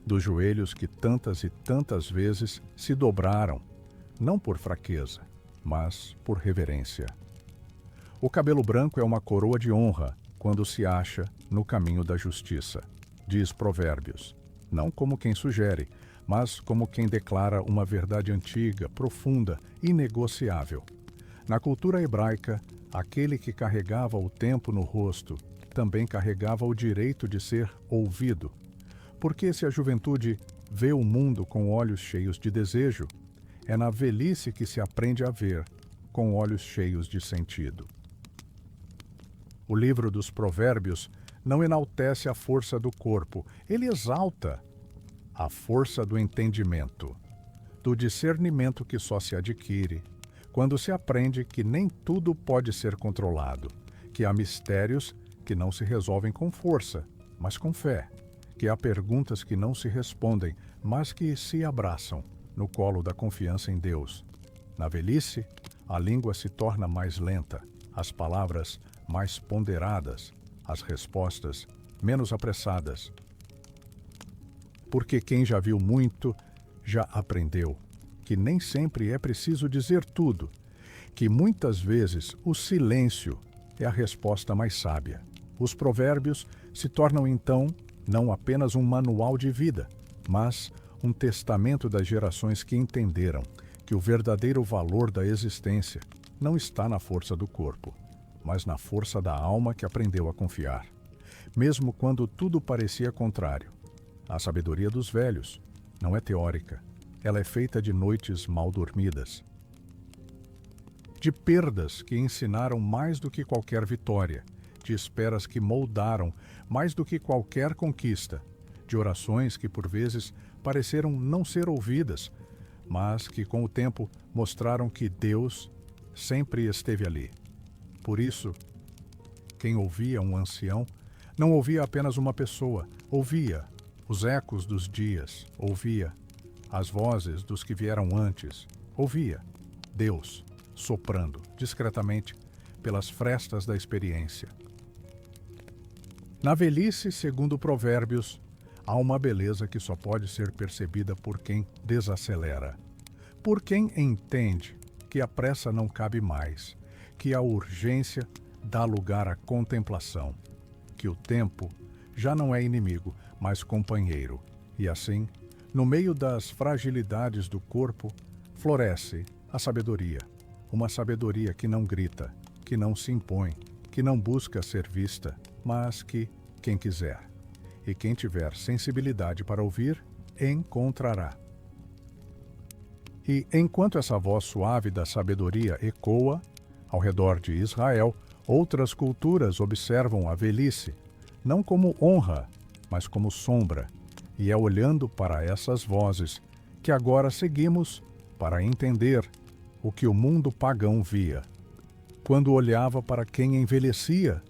dos joelhos que tantas e tantas vezes se dobraram, não por fraqueza, mas por reverência. O cabelo branco é uma coroa de honra quando se acha no caminho da justiça, diz Provérbios, não como quem sugere, mas como quem declara uma verdade antiga, profunda, inegociável. Na cultura hebraica, aquele que carregava o tempo no rosto também carregava o direito de ser ouvido. Porque se a juventude vê o mundo com olhos cheios de desejo, é na velhice que se aprende a ver com olhos cheios de sentido. O livro dos Provérbios não enaltece a força do corpo, ele exalta a força do entendimento, do discernimento que só se adquire quando se aprende que nem tudo pode ser controlado, que há mistérios que não se resolvem com força, mas com fé, que há perguntas que não se respondem, mas que se abraçam no colo da confiança em Deus. Na velhice, a língua se torna mais lenta, as palavras mais ponderadas, as respostas menos apressadas. Porque quem já viu muito, já aprendeu que nem sempre é preciso dizer tudo, que muitas vezes o silêncio é a resposta mais sábia. Os provérbios se tornam então não apenas um manual de vida, mas um testamento das gerações que entenderam que o verdadeiro valor da existência não está na força do corpo, mas na força da alma que aprendeu a confiar, mesmo quando tudo parecia contrário. A sabedoria dos velhos não é teórica, ela é feita de noites mal dormidas, de perdas que ensinaram mais do que qualquer vitória, de esperas que moldaram mais do que qualquer conquista, de orações que por vezes pareceram não ser ouvidas, mas que com o tempo mostraram que Deus sempre esteve ali. Por isso, quem ouvia um ancião não ouvia apenas uma pessoa, ouvia os ecos dos dias, ouvia as vozes dos que vieram antes, ouvia Deus soprando discretamente pelas frestas da experiência. Na velhice, segundo Provérbios, há uma beleza que só pode ser percebida por quem desacelera, por quem entende que a pressa não cabe mais, que a urgência dá lugar à contemplação, que o tempo já não é inimigo, mas companheiro, e assim, no meio das fragilidades do corpo, floresce a sabedoria, uma sabedoria que não grita, que não se impõe, que não busca ser vista, mas que, quem quiser, e quem tiver sensibilidade para ouvir, encontrará. E enquanto essa voz suave da sabedoria ecoa, ao redor de Israel, outras culturas observam a velhice, não como honra, mas como sombra, e é olhando para essas vozes que agora seguimos para entender o que o mundo pagão via, quando olhava para quem envelhecia.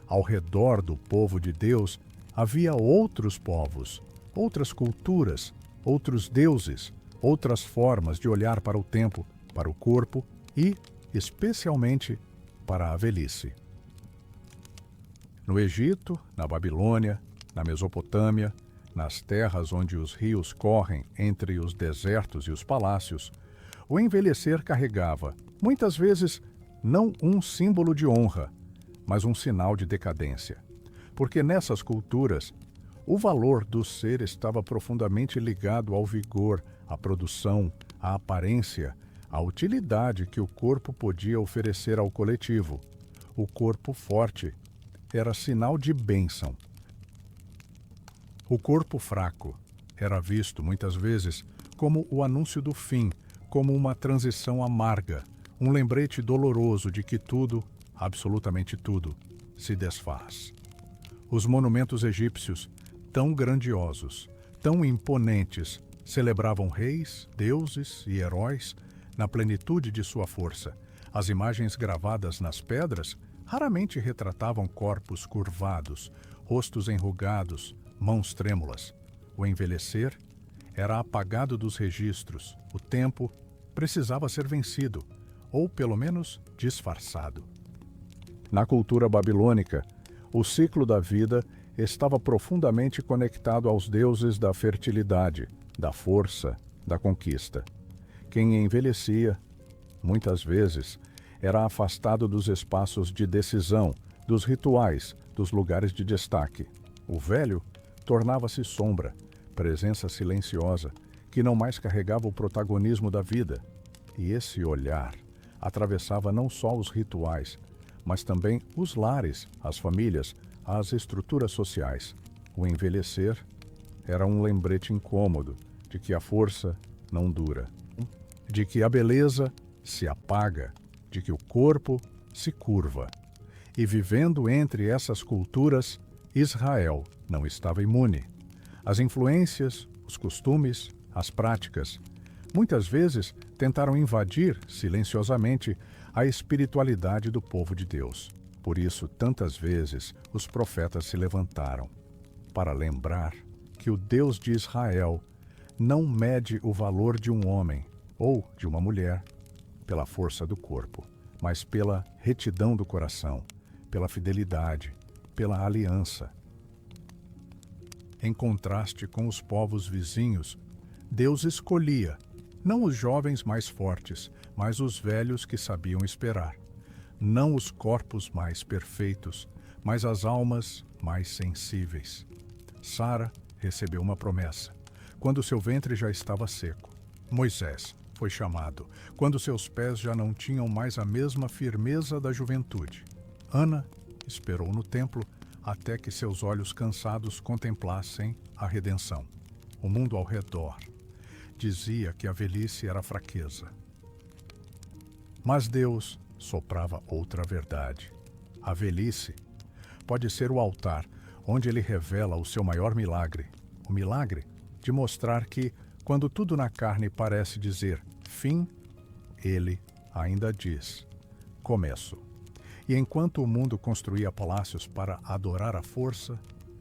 Ao redor do povo de Deus havia outros povos, outras culturas, outros deuses, outras formas de olhar para o tempo, para o corpo e, especialmente, para a velhice. No Egito, na Babilônia, na Mesopotâmia, nas terras onde os rios correm entre os desertos e os palácios, o envelhecer carregava, muitas vezes, não um símbolo de honra, mas um sinal de decadência. Porque nessas culturas, o valor do ser estava profundamente ligado ao vigor, à produção, à aparência, à utilidade que o corpo podia oferecer ao coletivo. O corpo forte era sinal de bênção. O corpo fraco era visto, muitas vezes, como o anúncio do fim, como uma transição amarga, um lembrete doloroso de que tudo, absolutamente tudo, se desfaz. Os monumentos egípcios, tão grandiosos, tão imponentes, celebravam reis, deuses e heróis na plenitude de sua força. As imagens gravadas nas pedras raramente retratavam corpos curvados, rostos enrugados, mãos trêmulas. O envelhecer era apagado dos registros. O tempo precisava ser vencido, ou pelo menos disfarçado. Na cultura babilônica, o ciclo da vida estava profundamente conectado aos deuses da fertilidade, da força, da conquista. Quem envelhecia, muitas vezes, era afastado dos espaços de decisão, dos rituais, dos lugares de destaque. O velho tornava-se sombra, presença silenciosa, que não mais carregava o protagonismo da vida. E esse olhar atravessava não só os rituais, mas também os lares, as famílias, as estruturas sociais. O envelhecer era um lembrete incômodo de que a força não dura, de que a beleza se apaga, de que o corpo se curva. E vivendo entre essas culturas, Israel não estava imune. As influências, os costumes, as práticas, muitas vezes tentaram invadir silenciosamente a espiritualidade do povo de Deus. Por isso, tantas vezes, os profetas se levantaram para lembrar que o Deus de Israel não mede o valor de um homem ou de uma mulher pela força do corpo, mas pela retidão do coração, pela fidelidade, pela aliança. Em contraste com os povos vizinhos, Deus escolhia não os jovens mais fortes, mas os velhos que sabiam esperar. Não os corpos mais perfeitos, mas as almas mais sensíveis. Sara recebeu uma promessa, quando seu ventre já estava seco. Moisés foi chamado, quando seus pés já não tinham mais a mesma firmeza da juventude. Ana esperou no templo até que seus olhos cansados contemplassem a redenção. O mundo ao redor dizia que a velhice era fraqueza. Mas Deus soprava outra verdade. A velhice pode ser o altar onde ele revela o seu maior milagre, o milagre de mostrar que, quando tudo na carne parece dizer fim, ele ainda diz começo. E enquanto o mundo construía palácios para adorar a força,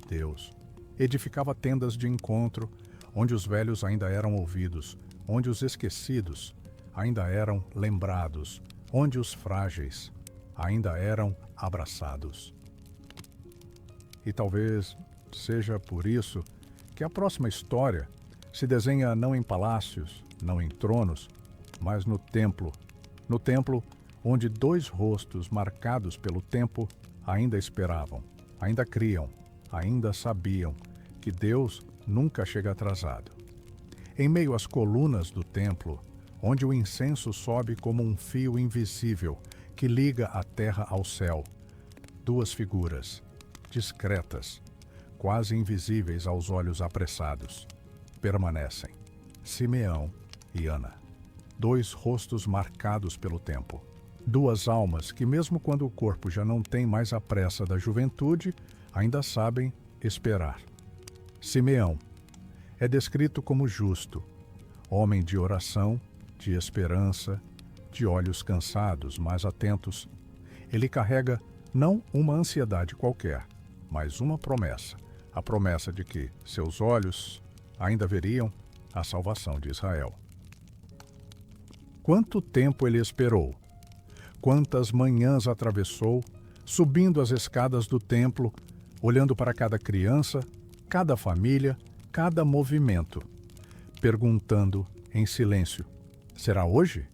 Deus edificava tendas de encontro, onde os velhos ainda eram ouvidos, onde os esquecidos ainda eram lembrados, onde os frágeis ainda eram abraçados. E talvez seja por isso que a próxima história se desenha não em palácios, não em tronos, mas no templo onde dois rostos marcados pelo tempo ainda esperavam, ainda criam, ainda sabiam que Deus nunca chega atrasado. Em meio às colunas do templo, onde o incenso sobe como um fio invisível que liga a terra ao céu, duas figuras, discretas, quase invisíveis aos olhos apressados, permanecem: Simeão e Ana. Dois rostos marcados pelo tempo. Duas almas que, mesmo quando o corpo já não tem mais a pressa da juventude, ainda sabem esperar. Simeão é descrito como justo, homem de oração, de esperança, de olhos cansados, mas atentos. Ele carrega não uma ansiedade qualquer, mas uma promessa, a promessa de que seus olhos ainda veriam a salvação de Israel. Quanto tempo ele esperou? Quantas manhãs atravessou, subindo as escadas do templo, olhando para cada criança, cada família, cada movimento, perguntando em silêncio: será hoje?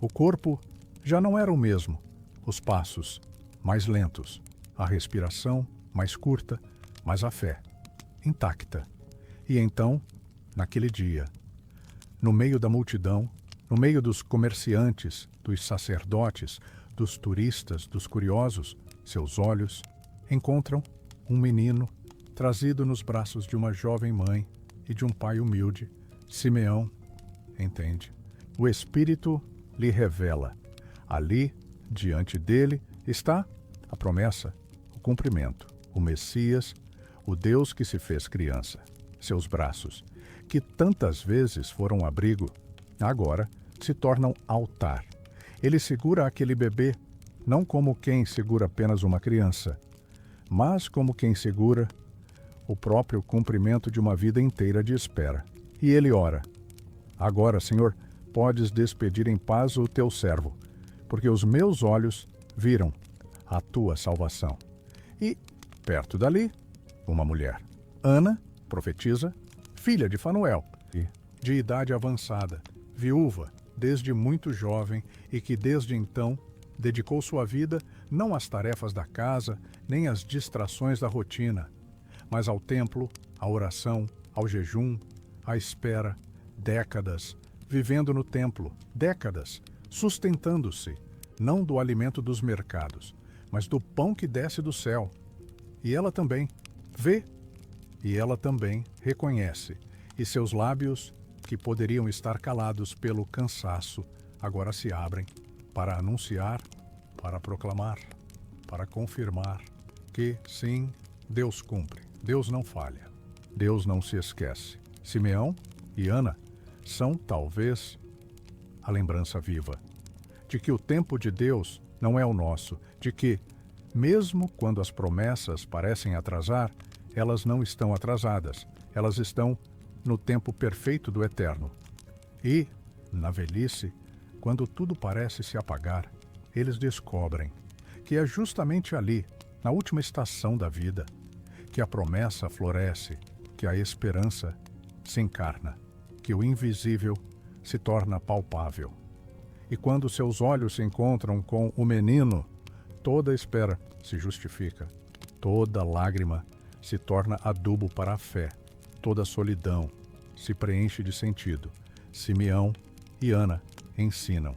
O corpo já não era o mesmo, os passos mais lentos, a respiração mais curta, mas a fé intacta. E então, naquele dia, no meio da multidão, no meio dos comerciantes, dos sacerdotes, dos turistas, dos curiosos, seus olhos encontram um menino trazido nos braços de uma jovem mãe e de um pai humilde. Simeão entende. O Espírito lhe revela. Ali, diante dele, está a promessa, o cumprimento, o Messias, o Deus que se fez criança. Seus braços, que tantas vezes foram abrigo, agora se tornam altar. Ele segura aquele bebê não como quem segura apenas uma criança, mas como quem segura o próprio cumprimento de uma vida inteira de espera. E ele ora: agora, Senhor, podes despedir em paz o teu servo, porque os meus olhos viram a tua salvação. E, perto dali, uma mulher, Ana, profetisa, filha de Fanuel, de idade avançada, viúva desde muito jovem e que desde então dedicou sua vida não às tarefas da casa, nem às distrações da rotina, mas ao templo, à oração, ao jejum, à espera, décadas, vivendo no templo, décadas, sustentando-se, não do alimento dos mercados, mas do pão que desce do céu. E ela também vê, e ela também reconhece, e seus lábios, que poderiam estar calados pelo cansaço, agora se abrem para anunciar, para proclamar, para confirmar que, sim, Deus cumpre, Deus não falha, Deus não se esquece. Simeão e Ana são, talvez, a lembrança viva de que o tempo de Deus não é o nosso, de que, mesmo quando as promessas parecem atrasar, elas não estão atrasadas, elas estão no tempo perfeito do Eterno. E, na velhice, quando tudo parece se apagar, eles descobrem que é justamente ali, na última estação da vida, que a promessa floresce, que a esperança se encarna, que o invisível se torna palpável. E quando seus olhos se encontram com o menino, toda espera se justifica, toda lágrima se torna adubo para a fé, toda solidão se preenche de sentido. Simeão e Ana ensinam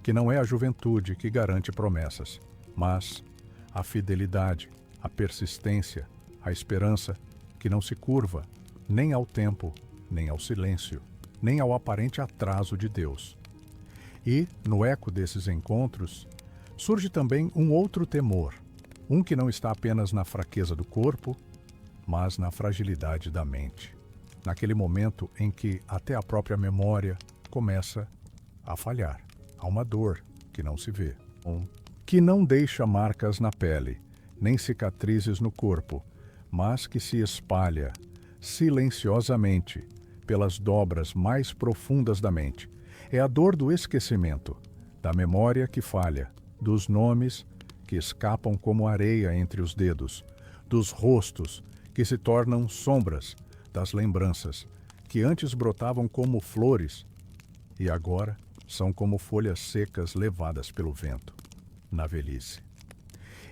que não é a juventude que garante promessas, mas a fidelidade, a persistência, a esperança que não se curva nem ao tempo, nem ao silêncio, nem ao aparente atraso de Deus. E, no eco desses encontros, surge também um outro temor, um que não está apenas na fraqueza do corpo, mas na fragilidade da mente. naquele momento em que até a própria memória começa a falhar. Há uma dor que não se vê, que não deixa marcas na pele, nem cicatrizes no corpo, mas que se espalha silenciosamente pelas dobras mais profundas da mente. É a dor do esquecimento, da memória que falha, dos nomes que escapam como areia entre os dedos, dos rostos que se tornam sombras, das lembranças que antes brotavam como flores e agora são como folhas secas levadas pelo vento, na velhice.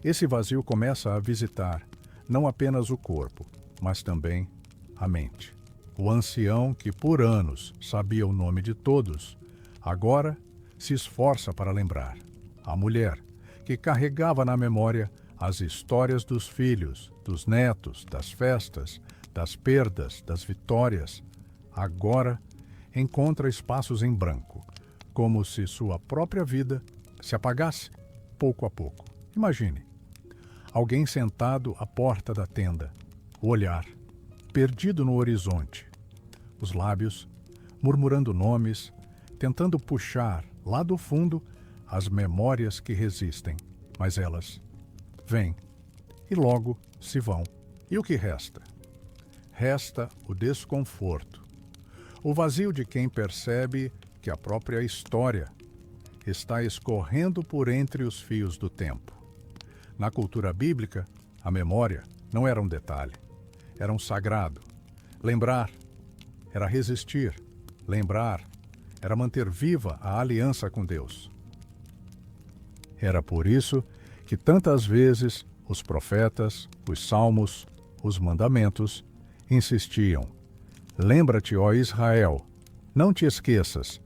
Esse vazio começa a visitar não apenas o corpo, mas também a mente. O ancião que por anos sabia o nome de todos, agora se esforça para lembrar. A mulher que carregava na memória as histórias dos filhos, dos netos, das festas, das perdas, das vitórias, agora encontra espaços em branco, como se sua própria vida se apagasse pouco a pouco. Imagine, alguém sentado à porta da tenda, o olhar perdido no horizonte, os lábios murmurando nomes, tentando puxar lá do fundo as memórias que resistem, mas elas vêm e logo se vão. E o que resta? Resta o desconforto, o vazio de quem percebe que a própria história está escorrendo por entre os fios do tempo. Na cultura bíblica, a memória não era um detalhe, era um sagrado. Lembrar era resistir, lembrar era manter viva a aliança com Deus. Era por isso que tantas vezes os profetas, os salmos, os mandamentos insistiam: lembra-te, ó Israel, não te esqueças,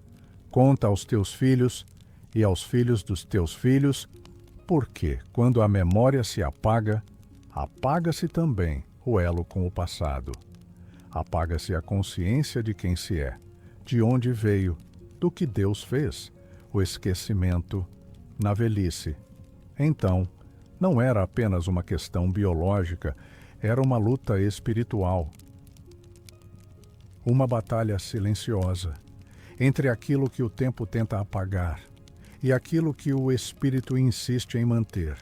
conta aos teus filhos e aos filhos dos teus filhos, porque quando a memória se apaga, apaga-se também o elo com o passado. Apaga-se a consciência de quem se é, de onde veio, do que Deus fez, o esquecimento na velhice. Então, não era apenas uma questão biológica, era uma luta espiritual. Uma batalha silenciosa entre aquilo que o tempo tenta apagar e aquilo que o espírito insiste em manter.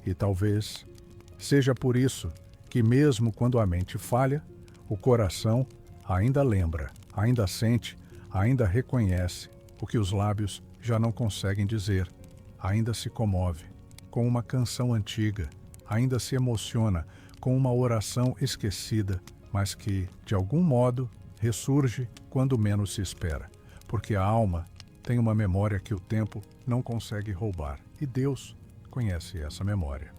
E talvez seja por isso que, mesmo quando a mente falha, o coração ainda lembra, ainda sente, ainda reconhece o que os lábios já não conseguem dizer, ainda se comove com uma canção antiga, ainda se emociona com uma oração esquecida, mas que, de algum modo, ressurge quando menos se espera, porque a alma tem uma memória que o tempo não consegue roubar, e Deus conhece essa memória.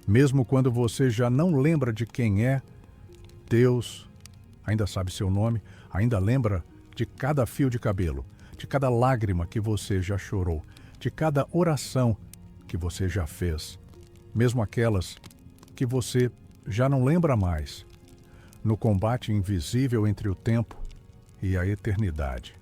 Mesmo quando você já não lembra de quem é, Deus ainda sabe seu nome, ainda lembra de cada fio de cabelo, de cada lágrima que você já chorou, de cada oração que você já fez, mesmo aquelas que você já não lembra mais, no combate invisível entre o tempo e a eternidade.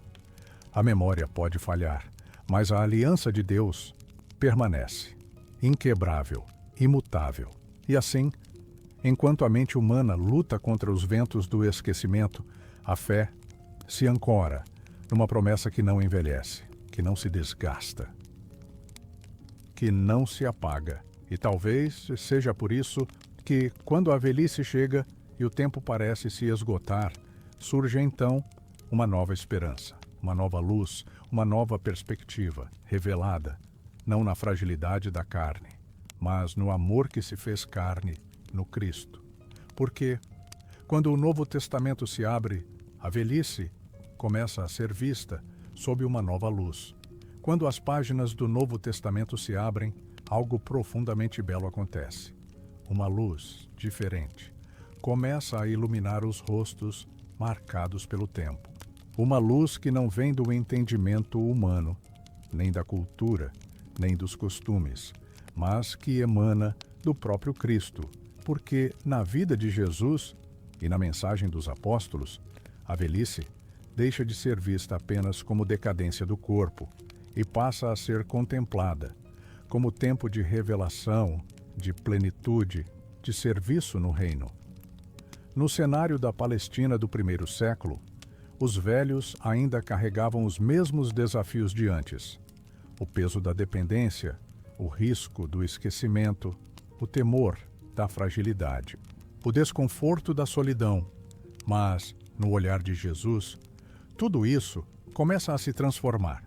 A memória pode falhar, mas a aliança de Deus permanece, inquebrável, imutável. E assim, enquanto a mente humana luta contra os ventos do esquecimento, a fé se ancora numa promessa que não envelhece, que não se desgasta, que não se apaga. E talvez seja por isso que, quando a velhice chega e o tempo parece se esgotar, surge então uma nova esperança, uma nova luz, uma nova perspectiva, revelada, não na fragilidade da carne, mas no amor que se fez carne no Cristo. Porque, quando o Novo Testamento se abre, a velhice começa a ser vista sob uma nova luz. Quando as páginas do Novo Testamento se abrem, algo profundamente belo acontece. Uma luz diferente começa a iluminar os rostos marcados pelo tempo. Uma luz que não vem do entendimento humano, nem da cultura, nem dos costumes, mas que emana do próprio Cristo, porque na vida de Jesus e na mensagem dos apóstolos, a velhice deixa de ser vista apenas como decadência do corpo e passa a ser contemplada como tempo de revelação, de plenitude, de serviço no reino. No cenário da Palestina do primeiro século, os velhos ainda carregavam os mesmos desafios de antes: o peso da dependência, o risco do esquecimento, o temor da fragilidade, o desconforto da solidão. Mas, no olhar de Jesus, tudo isso começa a se transformar.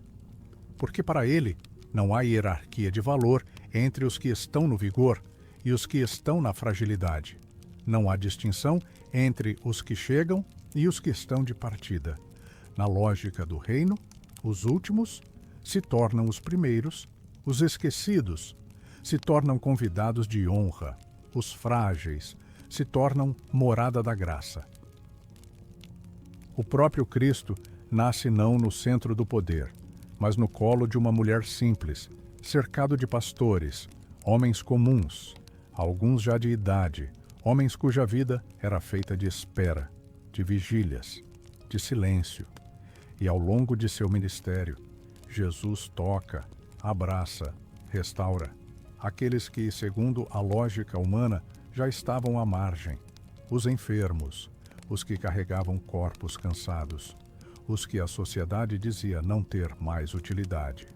Porque para ele não há hierarquia de valor entre os que estão no vigor e os que estão na fragilidade. Não há distinção entre os que chegam e os que estão de partida. Na lógica do reino, os últimos se tornam os primeiros, os esquecidos se tornam convidados de honra, os frágeis se tornam morada da graça. O próprio Cristo nasce não no centro do poder, mas no colo de uma mulher simples, cercado de pastores, homens comuns, alguns já de idade, homens cuja vida era feita de espera, de vigílias, de silêncio. E ao longo de seu ministério, Jesus toca, abraça, restaura aqueles que, segundo a lógica humana, já estavam à margem, os enfermos, os que carregavam corpos cansados, os que a sociedade dizia não ter mais utilidade.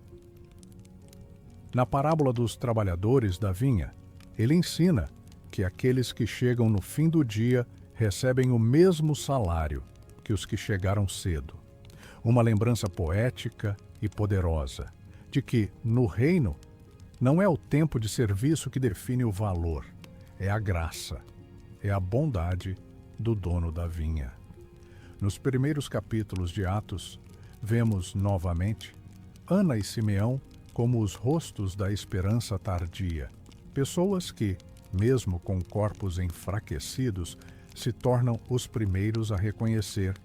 Na parábola dos trabalhadores da vinha, ele ensina que aqueles que chegam no fim do dia recebem o mesmo salário que os que chegaram cedo. Uma lembrança poética e poderosa de que, no reino, não é o tempo de serviço que define o valor, é a graça, é a bondade do dono da vinha. Nos primeiros capítulos de Atos, vemos novamente Ana e Simeão como os rostos da esperança tardia, pessoas que, mesmo com corpos enfraquecidos, se tornam os primeiros a reconhecer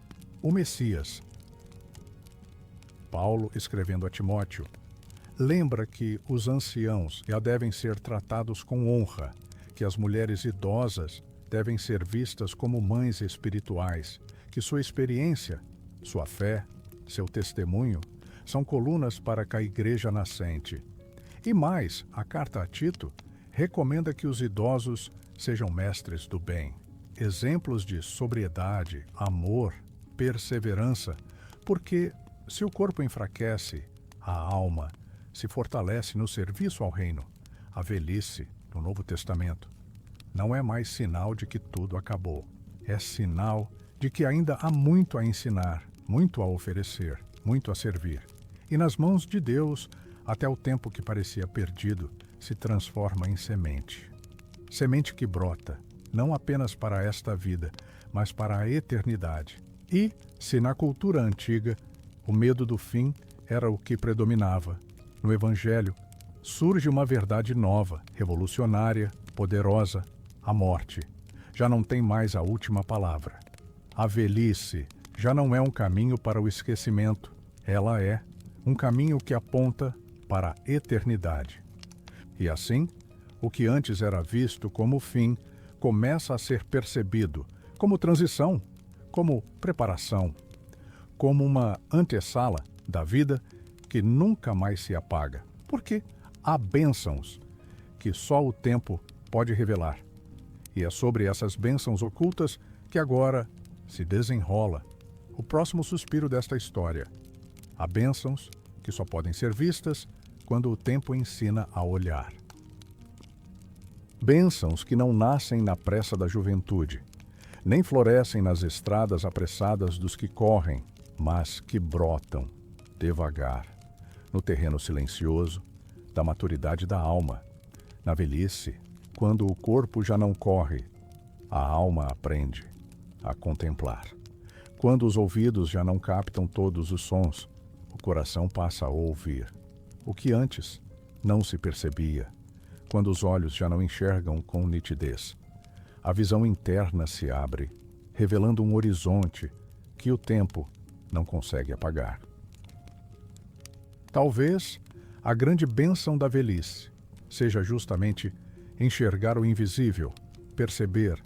o Messias. Paulo, escrevendo a Timóteo, lembra que os anciãos já devem ser tratados com honra, que as mulheres idosas devem ser vistas como mães espirituais, que sua experiência, sua fé, seu testemunho são colunas para que a igreja nascente. E mais, a carta a Tito recomenda que os idosos sejam mestres do bem, exemplos de sobriedade, amor, perseverança, porque se o corpo enfraquece, a alma se fortalece no serviço ao reino. A velhice, no Novo Testamento, não é mais sinal de que tudo acabou. É sinal de que ainda há muito a ensinar, muito a oferecer, muito a servir. E nas mãos de Deus, até o tempo que parecia perdido, se transforma em semente. Semente que brota, não apenas para esta vida, mas para a eternidade. E, se na cultura antiga o medo do fim era o que predominava, no Evangelho surge uma verdade nova, revolucionária, poderosa: a morte já não tem mais a última palavra. A velhice já não é um caminho para o esquecimento, ela é um caminho que aponta para a eternidade. E assim, o que antes era visto como fim começa a ser percebido como transição, como preparação, como uma antessala da vida que nunca mais se apaga, porque há bênçãos que só o tempo pode revelar. E é sobre essas bênçãos ocultas que agora se desenrola o próximo suspiro desta história. Há bênçãos que só podem ser vistas quando o tempo ensina a olhar. Bênçãos que não nascem na pressa da juventude, nem florescem nas estradas apressadas dos que correm, mas que brotam devagar, no terreno silencioso da maturidade da alma. Na velhice, quando o corpo já não corre, a alma aprende a contemplar. Quando os ouvidos já não captam todos os sons, o coração passa a ouvir o que antes não se percebia. Quando os olhos já não enxergam com nitidez, a visão interna se abre, revelando um horizonte que o tempo não consegue apagar. Talvez a grande bênção da velhice seja justamente enxergar o invisível, perceber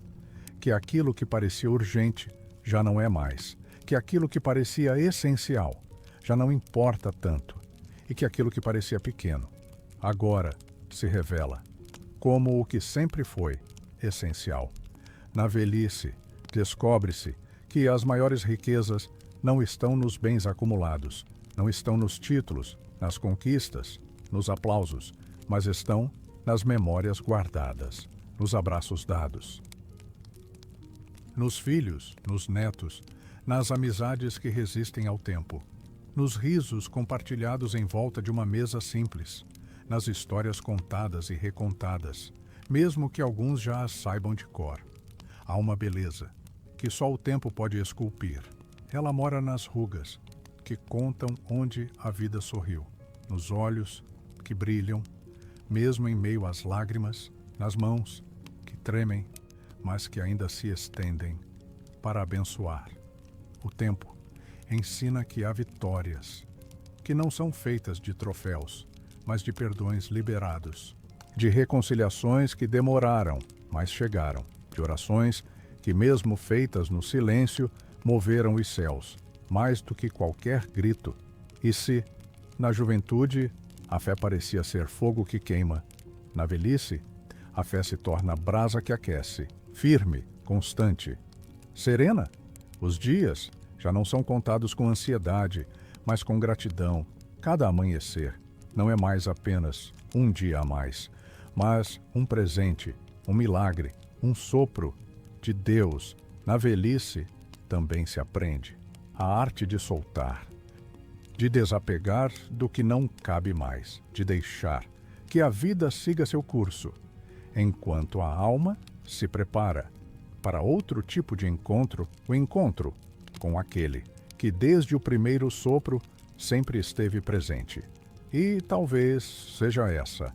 que aquilo que parecia urgente já não é mais, que aquilo que parecia essencial já não importa tanto, e que aquilo que parecia pequeno agora se revela como o que sempre foi essencial. Na velhice, Descobre-se que as maiores riquezas não estão nos bens acumulados, não estão nos títulos, nas conquistas, nos aplausos, mas estão nas memórias guardadas, nos abraços dados, nos filhos, nos netos, nas amizades que resistem ao tempo, nos risos compartilhados em volta de uma mesa simples, nas histórias contadas e recontadas, mesmo que alguns já as saibam de cor. Há uma beleza que só o tempo pode esculpir. Ela mora nas rugas, que contam onde a vida sorriu, nos olhos que brilham, mesmo em meio às lágrimas, nas mãos que tremem, mas que ainda se estendem para abençoar. O tempo ensina que há vitórias, que não são feitas de troféus, mas de perdões liberados, de reconciliações que demoraram, mas chegaram, de orações que, mesmo feitas no silêncio, moveram os céus, mais do que qualquer grito. E se, na juventude, a fé parecia ser fogo que queima, na velhice, a fé se torna brasa que aquece, firme, constante. Serena, os dias já não são contados com ansiedade, mas com gratidão. Cada amanhecer não é mais apenas um dia a mais, mas um presente, um milagre, um sopro de Deus. Na velhice também se aprende a arte de soltar, de desapegar do que não cabe mais, de deixar que a vida siga seu curso, enquanto a alma se prepara para outro tipo de encontro, o encontro com aquele que desde o primeiro sopro sempre esteve presente. E talvez seja essa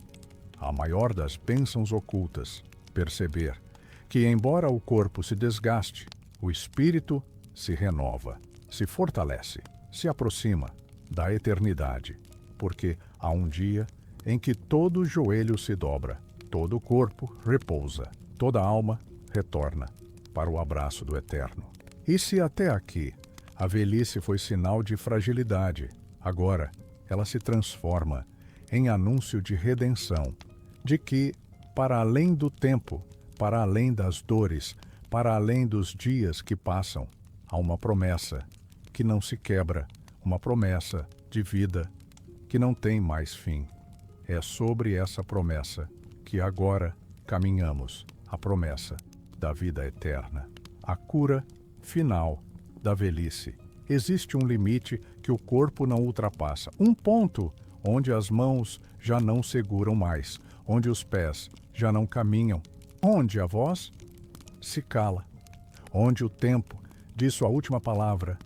a maior das bênçãos ocultas, perceber que, embora o corpo se desgaste, o espírito se renova, se fortalece, se aproxima da eternidade, porque há um dia em que todo joelho se dobra, todo o corpo repousa, toda a alma retorna para o abraço do eterno. E se até aqui a velhice foi sinal de fragilidade, agora ela se transforma em anúncio de redenção, de que, para além do tempo, para além das dores, para além dos dias que passam, há uma promessa que não se quebra, uma promessa de vida que não tem mais fim. É sobre essa promessa que agora caminhamos, a promessa da vida eterna, a cura final da velhice. Existe um limite que o corpo não ultrapassa, um ponto onde as mãos já não seguram mais, onde os pés já não caminham, onde a voz se cala, onde o tempo diz sua última palavra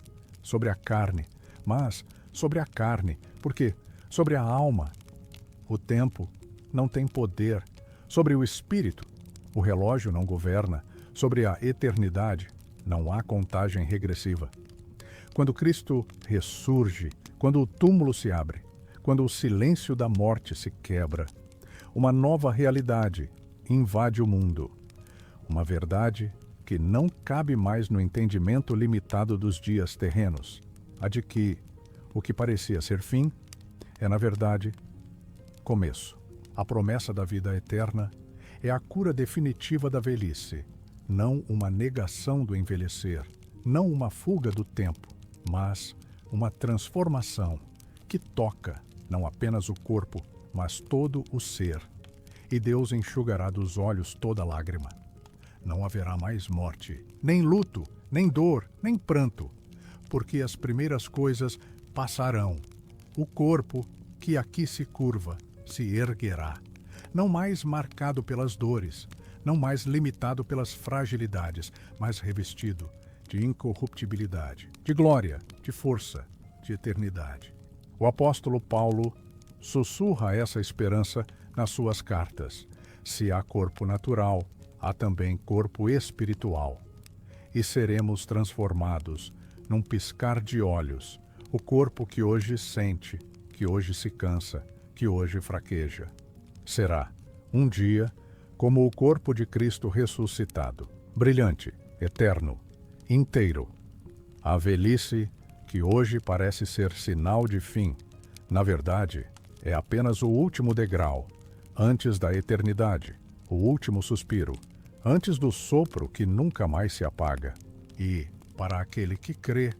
sobre a carne, mas sobre a carne, porque sobre a alma o tempo não tem poder, sobre o espírito o relógio não governa, sobre a eternidade não há contagem regressiva. Quando Cristo ressurge, quando o túmulo se abre, quando o silêncio da morte se quebra, uma nova realidade invade o mundo. Uma verdade que não cabe mais no entendimento limitado dos dias terrenos, a de que o que parecia ser fim é, na verdade, começo. A promessa da vida eterna é a cura definitiva da velhice, não uma negação do envelhecer, não uma fuga do tempo, mas uma transformação que toca não apenas o corpo, mas todo o ser. E Deus enxugará dos olhos toda lágrima. Não haverá mais morte, nem luto, nem dor, nem pranto, porque as primeiras coisas passarão. O corpo que aqui se curva se erguerá, não mais marcado pelas dores, não mais limitado pelas fragilidades, mas revestido de incorruptibilidade, de glória, de força, de eternidade. O apóstolo Paulo sussurra essa esperança nas suas cartas. Se há corpo natural, há também corpo espiritual. E seremos transformados num piscar de olhos, o corpo que hoje sente, que hoje se cansa, que hoje fraqueja. Será, um dia, como o corpo de Cristo ressuscitado, brilhante, eterno, inteiro. A velhice, que hoje parece ser sinal de fim, na verdade, é apenas o último degrau, antes da eternidade, o último suspiro, antes do sopro que nunca mais se apaga. E, para aquele que crê,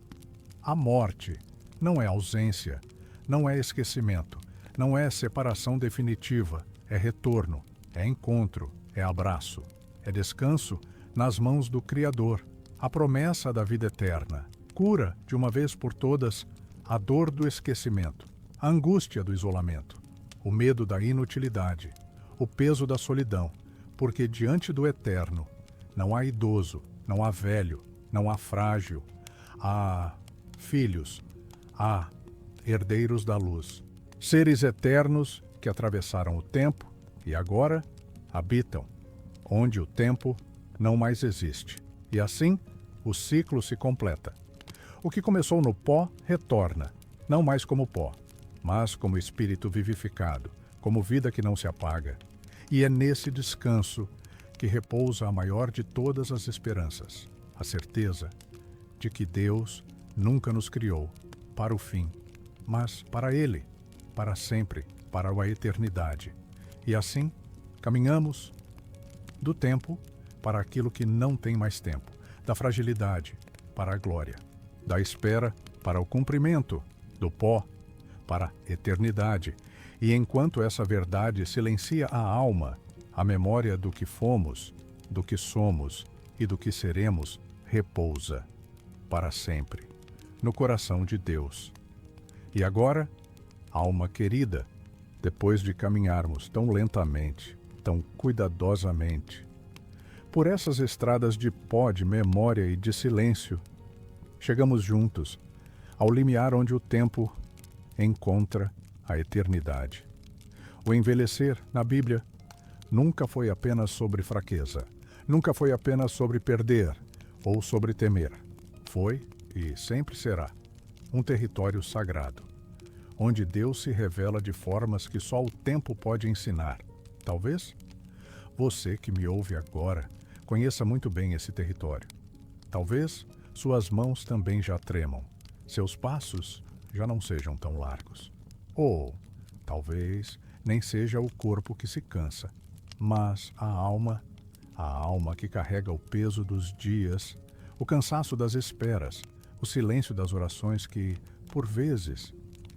a morte não é ausência, não é esquecimento, não é separação definitiva, é retorno, é encontro, é abraço, é descanso nas mãos do Criador, a promessa da vida eterna, cura, de uma vez por todas, a dor do esquecimento, a angústia do isolamento, o medo da inutilidade, o peso da solidão, porque diante do eterno não há idoso, não há velho, não há frágil, há filhos, há herdeiros da luz, seres eternos que atravessaram o tempo e agora habitam onde o tempo não mais existe. E assim, o ciclo se completa. O que começou no pó retorna, não mais como pó, mas como espírito vivificado, como vida que não se apaga. E é nesse descanso que repousa a maior de todas as esperanças, a certeza de que Deus nunca nos criou para o fim, mas para Ele, para sempre, para a eternidade. E assim, caminhamos do tempo para aquilo que não tem mais tempo, da fragilidade para a glória, da espera para o cumprimento, do pó para a eternidade. E enquanto essa verdade silencia a alma, a memória do que fomos, do que somos e do que seremos repousa para sempre no coração de Deus. E agora, alma querida, depois de caminharmos tão lentamente, tão cuidadosamente, por essas estradas de pó, de memória e de silêncio, chegamos juntos ao limiar onde o tempo encontra a eternidade. O envelhecer, na Bíblia, nunca foi apenas sobre fraqueza, nunca foi apenas sobre perder ou sobre temer. Foi, e sempre será, um território sagrado, onde Deus se revela de formas que só o tempo pode ensinar. Talvez você que me ouve agora conheça muito bem esse território. Talvez suas mãos também já tremam, seus passos já não sejam tão largos. Ou, talvez, nem seja o corpo que se cansa, mas a alma que carrega o peso dos dias, o cansaço das esperas, o silêncio das orações que, por vezes,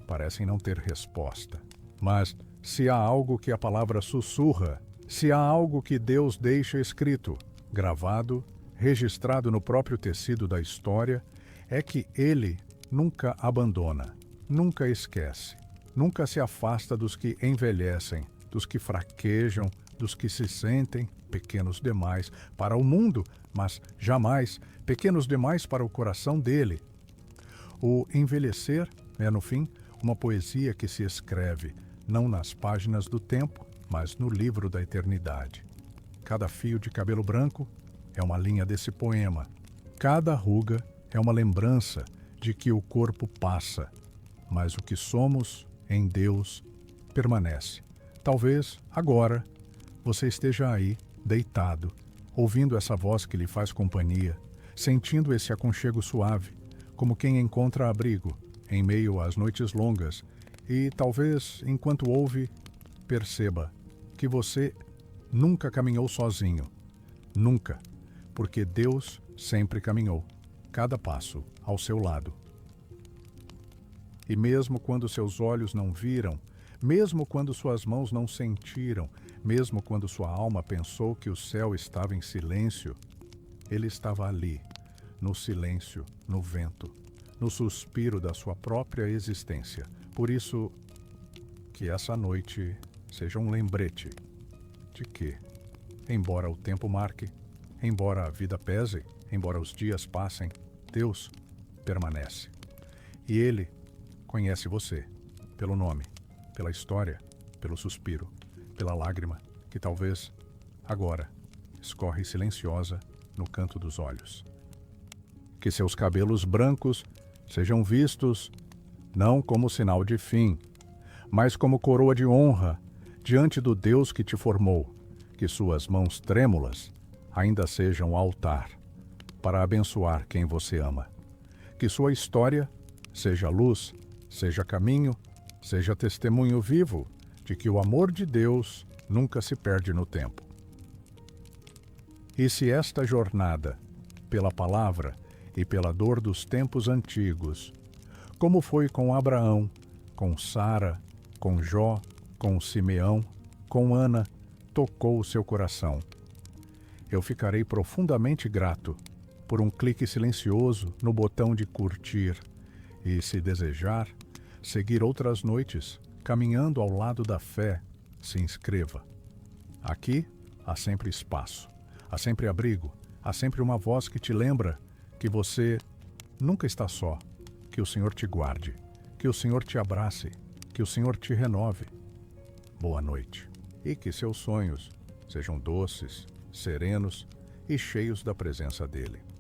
parecem não ter resposta. Mas, se há algo que a palavra sussurra, se há algo que Deus deixa escrito, gravado, registrado no próprio tecido da história, é que Ele nunca abandona, nunca esquece, nunca se afasta dos que envelhecem, dos que fraquejam, dos que se sentem pequenos demais para o mundo, mas jamais pequenos demais para o coração dele. O envelhecer é, no fim, uma poesia que se escreve, não nas páginas do tempo, mas no livro da eternidade. Cada fio de cabelo branco é uma linha desse poema. Cada ruga é uma lembrança de que o corpo passa, mas o que somos em Deus permanece. Talvez, agora, você esteja aí, deitado, ouvindo essa voz que lhe faz companhia, sentindo esse aconchego suave, como quem encontra abrigo em meio às noites longas, e talvez, enquanto ouve, perceba que você nunca caminhou sozinho. Nunca, porque Deus sempre caminhou, cada passo ao seu lado. E mesmo quando seus olhos não viram, mesmo quando suas mãos não sentiram, mesmo quando sua alma pensou que o céu estava em silêncio, ele estava ali, no silêncio, no vento, no suspiro da sua própria existência. Por isso, que essa noite seja um lembrete de que, embora o tempo marque, embora a vida pese, embora os dias passem, Deus permanece. E Ele conhece você, pelo nome, pela história, pelo suspiro, pela lágrima que talvez, agora, escorre silenciosa no canto dos olhos. Que seus cabelos brancos sejam vistos não como sinal de fim, mas como coroa de honra diante do Deus que te formou. Que suas mãos trêmulas ainda sejam altar para abençoar quem você ama. Que sua história seja luz, seja caminho, seja testemunho vivo de que o amor de Deus nunca se perde no tempo. E se esta jornada, pela palavra e pela dor dos tempos antigos, como foi com Abraão, com Sara, com Jó, com Simeão, com Ana, tocou o seu coração, eu ficarei profundamente grato por um clique silencioso no botão de curtir e, se desejar, seguir outras noites, caminhando ao lado da fé, se inscreva. Aqui há sempre espaço, há sempre abrigo, há sempre uma voz que te lembra que você nunca está só, que o Senhor te guarde, que o Senhor te abrace, que o Senhor te renove. Boa noite, e que seus sonhos sejam doces, serenos e cheios da presença dEle.